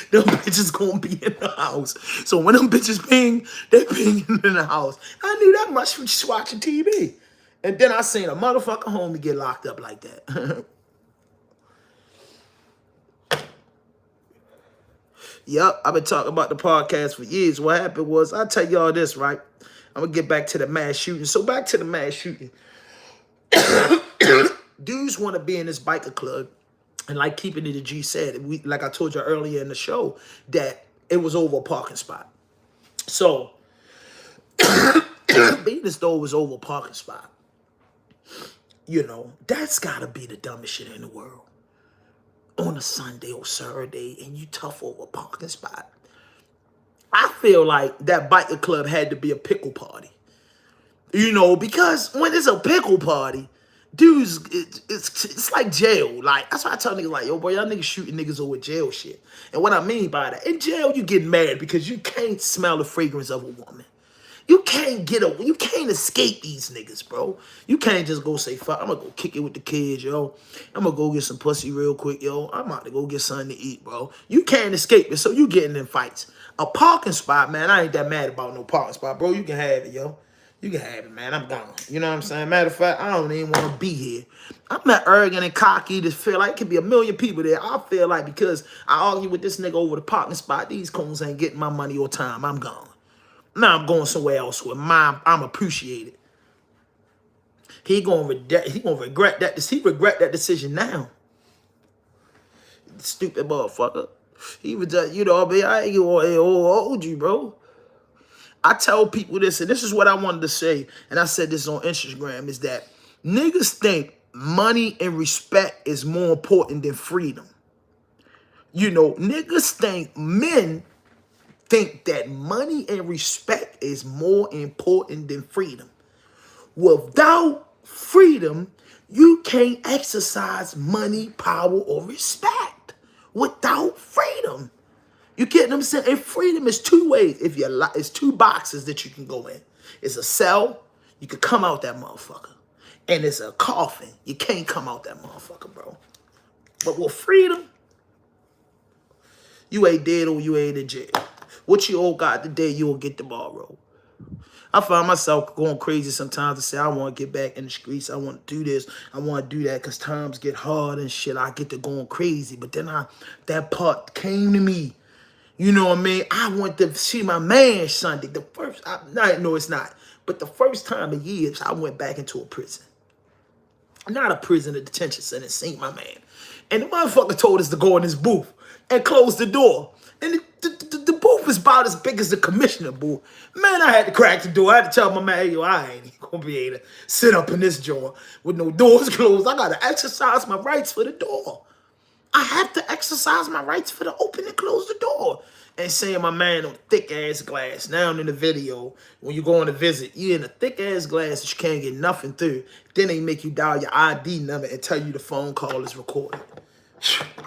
Them bitches gonna be in the house. So when them bitches ping, they ping in the house. I knew that much from just watching TV. And then I seen a motherfucking homie get locked up like that. Yup, I've been talking about the podcast for years. What happened was, I'll tell y'all this, right? I'm gonna get back to the mass shooting. So back to the mass shooting. Dudes want to be in this biker club, and like Keeping It a G said, like I told you earlier in the show, that it was over a parking spot. So being as though it was over a parking spot, you know, that's gotta be the dumbest shit in the world. On a Sunday or Saturday, and you tough over a parking spot. I feel like that biker club had to be a pickle party. You know, because when it's a pickle party, dudes, it's like jail. Like, that's why I tell niggas, like, yo, boy, y'all niggas shooting niggas over jail shit. And what I mean by that, in jail, you get mad because you can't smell the fragrance of a woman. You can't escape these niggas, bro. You can't just go say, fuck, I'm gonna go kick it with the kids, yo. I'm gonna go get some pussy real quick, yo. I'm about to go get something to eat, bro. You can't escape it, so you getting in fights. A parking spot, man, I ain't that mad about no parking spot, bro. You can have it, yo. You can have it, man. I'm gone. You know what I'm saying? Matter of fact, I don't even want to be here. I'm not arrogant and cocky to feel like it could be a million people there. I feel like because I argue with this nigga over the parking spot, these coons ain't getting my money or time. I'm gone. Now I'm going somewhere else where I'm appreciated. He gonna regret that. He regret that decision now. Stupid motherfucker. He was just, you know, I ain't gonna hold you, bro. I tell people this, and this is what I wanted to say, and I said this on Instagram, is that niggas think money and respect is more important than freedom. You know, niggas think men think that money and respect is more important than freedom. Without freedom, you can't exercise money, power, or respect. Without freedom. You get what I'm saying? And freedom is two ways. It's two boxes that you can go in. It's a cell, you can come out that motherfucker. And it's a coffin. You can't come out that motherfucker, bro. But with freedom, you ain't dead or you ain't in jail. What you all got today, you will get tomorrow. I find myself going crazy sometimes to say, I want to get back in the streets. I want to do this. I want to do that because times get hard and shit. I get to going crazy. But then that part came to me. You know what I mean? I want to see my man Sunday. No, it's not. But the first time in years, I went back into a prison. Not a prison, a detention center, seen my man. And the motherfucker told us to go in his booth and close the door. And the booth is about as big as the commissioner booth. Man, I had to crack the door. I had to tell my man, hey, yo, I ain't gonna be able to sit up in this joint with no doors closed. I gotta exercise my rights for the door. I have to exercise my rights for the open and close the door. And saying my man on thick ass glass. Now in the video, when you go on a visit, you're in a thick ass glass that you can't get nothing through. Then they make you dial your ID number and tell you the phone call is recorded.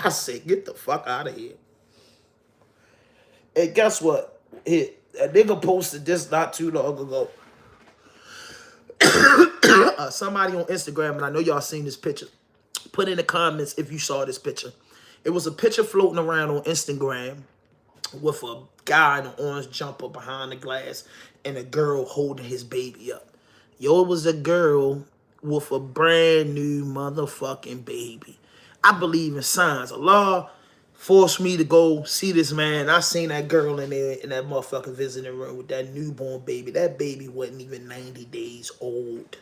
I say, get the fuck out of here. And guess what? A nigga posted this not too long ago. Somebody on Instagram, and I know y'all seen this picture. Put in the comments if you saw this picture. It was a picture floating around on Instagram with a guy in an orange jumper behind the glass and a girl holding his baby up. Yo, it was a girl with a brand new motherfucking baby. I believe in signs. Allah forced me to go see this man. I seen that girl in there in that motherfucking visiting room with that newborn baby. That baby wasn't even 90 days old.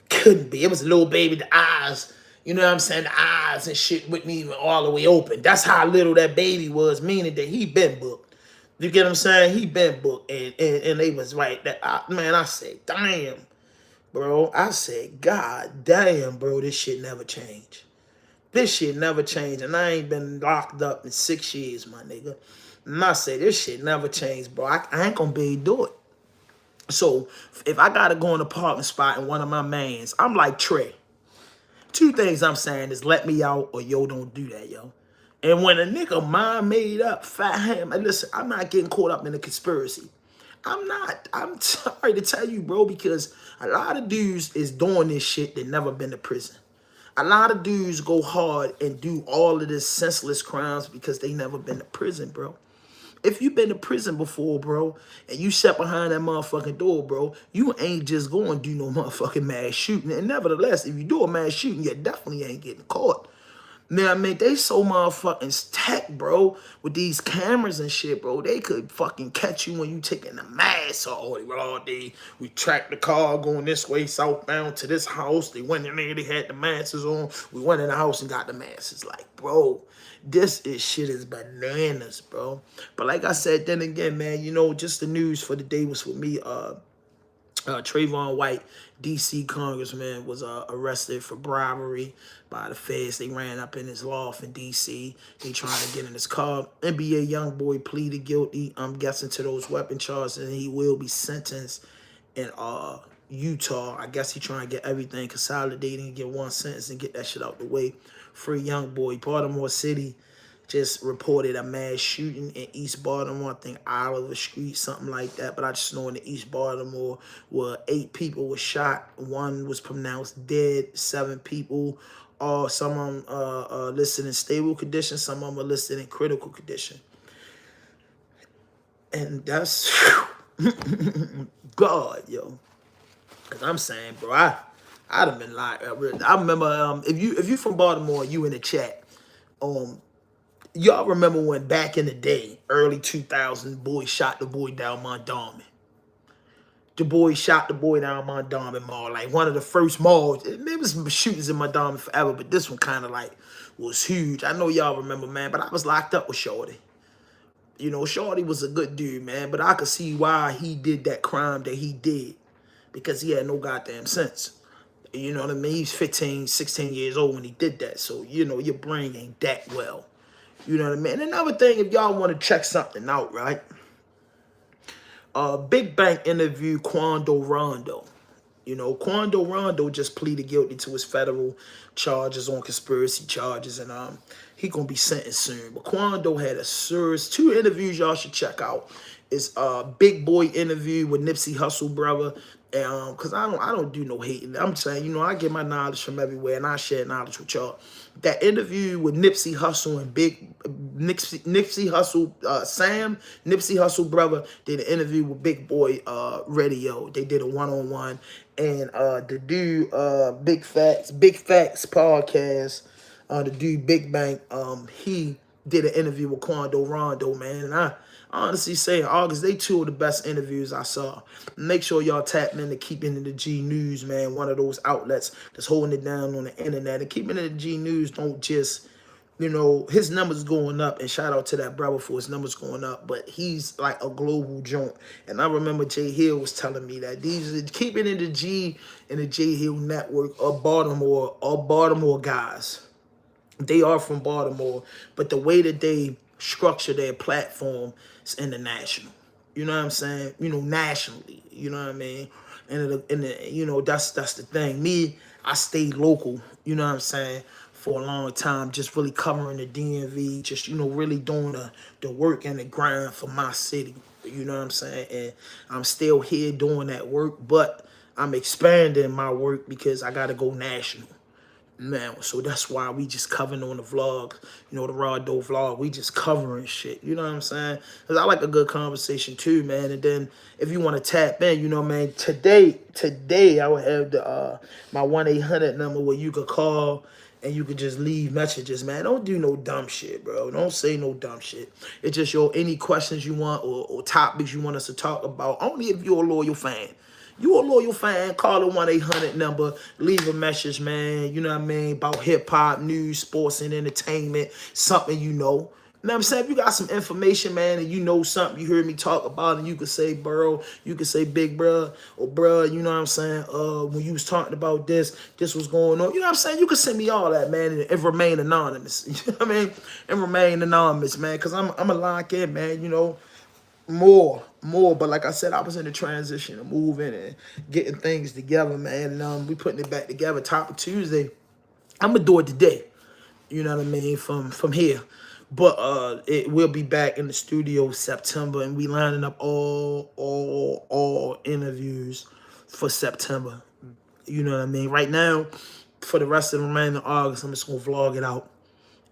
Couldn't be. It was a little baby, the eyes, you know what I'm saying? The eyes and shit wasn't even all the way open. That's how little that baby was, meaning that he been booked. You get what I'm saying? He been booked. And they was right. Man, I said, damn, bro. I said, God damn, bro, this shit never changed. This shit never changed. And I ain't been locked up in 6 years, my nigga. And I say, this shit never changed, bro. I ain't gonna be able to do it. So if I gotta go in a parking spot in one of my mans, I'm like Trey. Two things I'm saying is let me out or yo, don't do that, yo. And when a nigga mind made up, fat ham, and listen, I'm not getting caught up in a conspiracy. I'm not. I'm sorry to tell you, bro, because a lot of dudes is doing this shit that never been to prison. A lot of dudes go hard and do all of this senseless crimes because they never been to prison, bro. If you been to prison before, bro, and you sat behind that motherfucking door, bro, you ain't just going to do no motherfucking mass shooting. And nevertheless, if you do a mass shooting, you definitely ain't getting caught. Now, I mean, they so motherfucking tech, bro, with these cameras and shit, bro. They could fucking catch you when you taking the mask off. We tracked the car going this way, southbound to this house. They went in there, they had the masks on. We went in the house and got the masks. Like, bro, shit is bananas, bro. But like I said, then again, man, you know, just the news for the day was with me, Trayvon White, D.C. congressman, was arrested for bribery by the feds. They ran up in his loft in D.C. They trying to get in his car. NBA YoungBoy pleaded guilty, I'm guessing, to those weapon charges, and he will be sentenced in Utah. I guess he trying to get everything consolidated and get one sentence and get that shit out the way. Free YoungBoy. Baltimore City just reported a mass shooting in East Baltimore, I think Oliver Street, something like that. But I just know in the East Baltimore where 8 people were shot. 1 was pronounced dead. 7 people, some of them listed in stable condition. Some of them are listed in critical condition. And that's God, yo. Cause I'm saying, bro, I'd have been like, I remember if you from Baltimore, you in the chat, y'all remember when back in the day, early 2000s, boy shot the boy down Mondawmin. The boy shot the boy down Mondawmin Mall, like one of the first malls. There was some shootings in Mondawmin forever, but this one kind of like was huge. I know y'all remember, man, but I was locked up with Shorty. You know, Shorty was a good dude, man, but I could see why he did that crime that he did because he had no goddamn sense. You know what I mean? He's 15, 16 years old when he did that. So, you know, your brain ain't that well. You know what I mean? And another thing, if y'all want to check something out, right? Big Bank interviewed Quando Rondo. You know, Quando Rondo just pleaded guilty to his federal charges on conspiracy charges, and he gonna be sentenced soon. But Quando had a serious 2 interviews y'all should check out. It's Big Boy interview with Nipsey Hussle, brother. And cause I don't do no hating. I'm saying, you know, I get my knowledge from everywhere and I share knowledge with y'all. That interview with Nipsey Hussle and Nipsey Hussle, Nipsey Hussle brother did an interview with Big Boy Radio. They did a 1-on-1. And the dude, Big Facts podcast, the dude Big Bang, he did an interview with Quando Rondo, man. And I honestly say, in August, they 2 of the best interviews I saw. Make sure y'all tap in to Keeping It in the G News, man. One of those outlets that's holding it down on the internet. And Keeping It in the G News don't just, you know, his numbers going up. And shout out to that brother for his numbers going up. But he's like a global joint. And I remember Jay Hill was telling me that these Keeping It in the G and the Jay Hill network are Baltimore guys. They are from Baltimore, but the way that they structure their platform is international. You know what I'm saying? You know, nationally. You know what I mean? And you know, that's the thing. Me, I stayed local. You know what I'm saying? For a long time, just really covering the DMV, just, you know, really doing the work and the grind for my city. You know what I'm saying? And I'm still here doing that work, but I'm expanding my work because I got to go national. Man, so that's why we just covering on the vlog, you know, the Raw Dough vlog. We just covering shit, you know what I'm saying? Because I like a good conversation too, man. And then if you want to tap in, you know, man, today I will have the my 1-800 number where you could call and you could just leave messages, man. Don't do no dumb shit, bro. Don't say no dumb shit. It's just any questions you want or topics you want us to talk about, only if you're a loyal fan. You a loyal fan, call the 1-800 number, leave a message, man, you know what I mean, about hip-hop, news, sports, and entertainment, something you know. You know what I'm saying? If you got some information, man, and you know something you heard me talk about, and you could say, bro, you could say big bruh, or bruh, you know what I'm saying, when you was talking about this was going on, you know what I'm saying? You could send me all that, man, and remain anonymous. You know what I mean? And remain anonymous, man, because I'm a lock in, man, you know. More, but like I said, I was in the transition of moving and getting things together, man. And we putting it back together. Topic Tuesday, I'm gonna do it today. You know what I mean? From here, But it will be back in the studio September, and we lining up all interviews for September. You know what I mean? Right now, for the rest of the remainder of August, I'm just gonna vlog it out.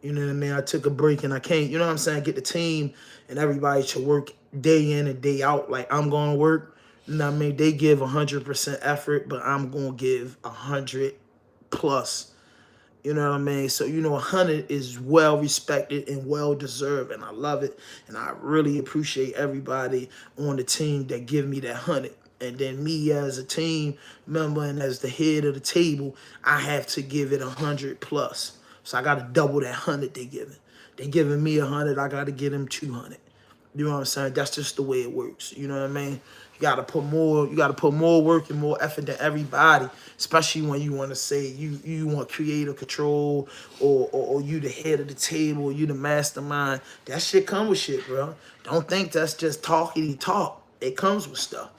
You know what I mean? I took a break and I can't, you know what I'm saying, get the team and everybody to work day in and day out like I'm going to work. You know what I mean? They give 100% effort, but I'm going to give 100 plus. You know what I mean? So, 100 is well respected and well deserved, and I love it. And I really appreciate everybody on the team that give me that 100. And then me as a team member and as the head of the table, I have to give it 100 plus. So I got to double that 100 they giving. They giving me 100, I got to give them 200. You know what I'm saying? That's just the way it works. You know what I mean? You gotta put more work and more effort than everybody, especially when you want to say you want creative control or you the head of the table, you the mastermind. That shit come with shit, bro. Don't think that's just talky talk. It comes with stuff.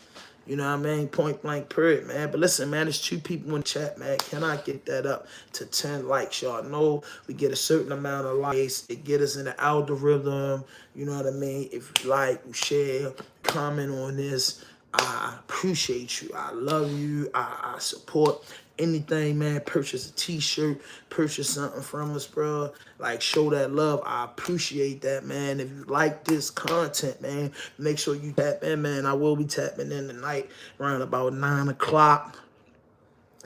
You know what I mean? Point blank period, man. But listen, man, there's 2 people in the chat, man. Can I get that up to 10 likes? Y'all know we get a certain amount of likes. It get us in the algorithm. You know what I mean? If you like, you share, comment on this. I appreciate you. I love you. I support anything, man. Purchase a t-shirt, purchase something from us, bro. Like, show that love. I appreciate that, man. If you like this content, man, make sure you tap in, man. I will be tapping in tonight around about 9 o'clock.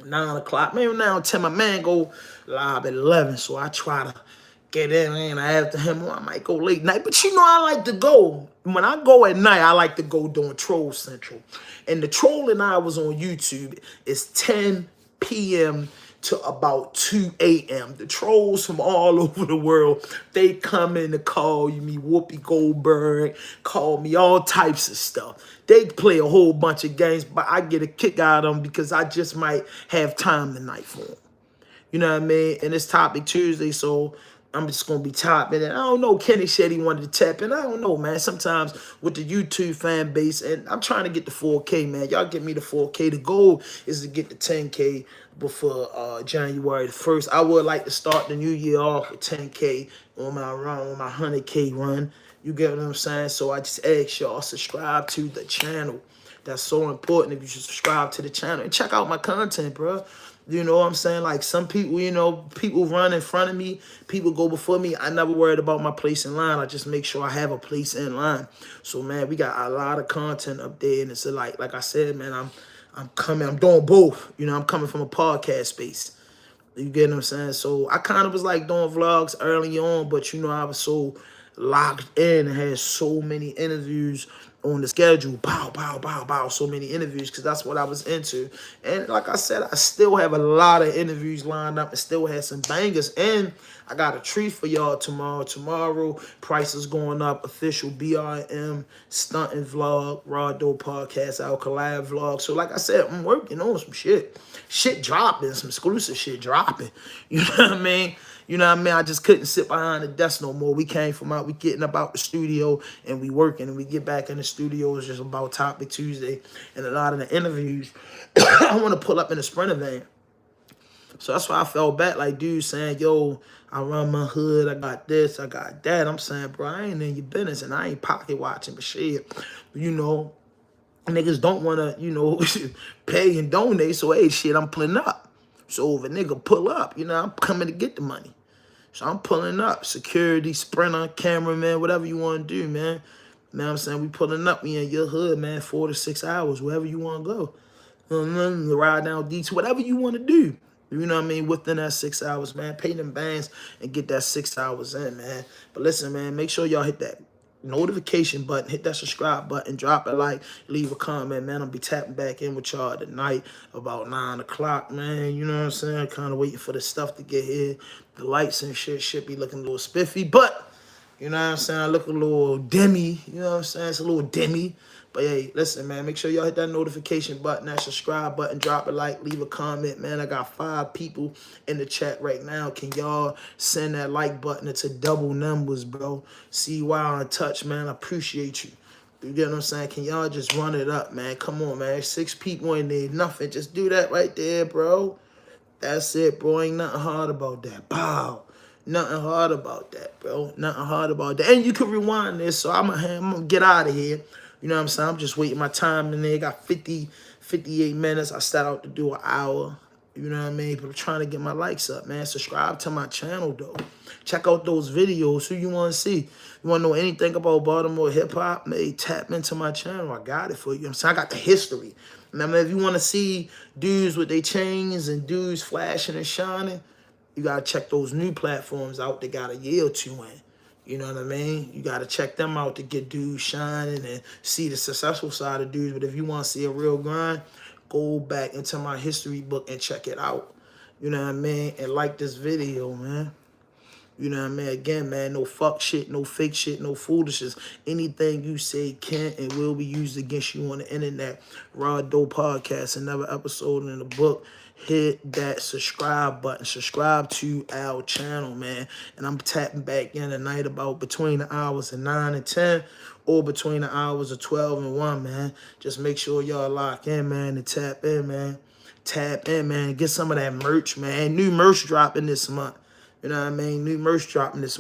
9 o'clock. Maybe now 10. My man go live at 11, so I try to get in after him. I might go late night, but I like to go. When I go at night, I like to go during Troll Central. And the trolling hours on YouTube is 10 p.m. to about 2 a.m. The trolls from all over the world, they come in to call me Whoopi Goldberg, call me all types of stuff. They play a whole bunch of games, but I get a kick out of them because I just might have time tonight for them. You know what I mean? And it's Topic Tuesday, so I'm just going to be tapping. And I don't know, Kenny said he wanted to tap in. I don't know, man. Sometimes with the YouTube fan base, and I'm trying to get the 4K, man. Y'all get me the 4K. The goal is to get the 10K before January the 1st. I would like to start the new year off with 10K on my run, on my 100K run. You get what I'm saying? So I just ask y'all, subscribe to the channel. That's so important. If you should subscribe to the channel and check out my content, bro. You know what I'm saying? Like, some people, people run in front of me. People go before me. I never worried about my place in line. I just make sure I have a place in line. So, man, we got a lot of content up there. And it's like I said, man, I'm doing both. I'm coming from a podcast space. You get what I'm saying? So I kind of was like doing vlogs early on, but I was so locked in and had so many interviews on the schedule. Bow, bow, bow, bow. So many interviews because that's what I was into. And like I said, I still have a lot of interviews lined up and still have some bangers. And I got a treat for y'all tomorrow. Tomorrow, prices going up. Official BRM stunting vlog, Raw Dope Podcast, our collab vlog. So like I said, I'm working on some shit. Shit dropping, some exclusive shit dropping. You know what I mean? I just couldn't sit behind the desk no more. We getting up out the studio and we working, and we get back in the studio. It's just about Topic Tuesday and a lot of the interviews. I want to pull up in a Sprinter van. So that's why I felt bad, like dude saying, yo, I run my hood, I got this, I got that. I'm saying, bro, I ain't in your business and I ain't pocket watching, but shit, niggas don't want to, pay and donate. So, hey, shit, I'm pulling up. So if a nigga pull up, I'm coming to get the money. So I'm pulling up. Security, Sprinter, cameraman, whatever you want to do, man. You know what I'm saying? We pulling up. We in your hood, man, 4 to 6 hours, wherever you want to go. Ride down D2, whatever you want to do. You know what I mean? Within that 6 hours, man. Pay them bands and get that 6 hours in, man. But listen, man, make sure y'all hit that notification button, hit that subscribe button, drop a like, leave a comment, man. I'll be tapping back in with y'all tonight about 9 o'clock, man. You know what I'm saying? Kind of waiting for the stuff to get here. The lights and shit should be looking a little spiffy, but you know what I'm saying? I look a little demi. You know what I'm saying? It's a little demi. But hey, listen, man, make sure y'all hit that notification button, that subscribe button, drop a like, leave a comment, man. I got 5 people in the chat right now. Can y'all send that like button into double numbers, bro? See why in touch, man. I appreciate you. You get what I'm saying? Can y'all just run it up, man? Come on, man. 6 people in there, nothing. Just do that right there, bro. That's it, bro. Ain't nothing hard about that. Bow. Nothing hard about that, bro. Nothing hard about that. And you can rewind this, so I'm gonna get out of here. You know what I'm saying? I'm just waiting my time in there. Got 58 minutes. I start out to do an hour. You know what I mean? But I'm trying to get my likes up, man. Subscribe to my channel, though. Check out those videos. Who you want to see? You want to know anything about Baltimore hip-hop? Man, tap into my channel. I got it for you. I'm saying I got the history. Remember, if you want to see dudes with their chains and dudes flashing and shining, you got to check those new platforms out that got a year or two in. You know what I mean? You got to check them out to get dudes shining and see the successful side of dudes. But if you want to see a real grind, go back into my history book and check it out. You know what I mean? And like this video, man. You know what I mean? Again, man, no fuck shit, no fake shit, no foolishness. Anything you say can and will be used against you on the internet. Raw Dope Podcast, another episode in the book. Hit that subscribe button. Subscribe to our channel, man. And I'm tapping back in tonight about between the hours of 9 and 10 or between the hours of 12 and 1, man. Just make sure y'all lock in, man, and tap in, man. Tap in, man. Get some of that merch, man. New merch dropping this month. You know what I mean? New merch dropping this month.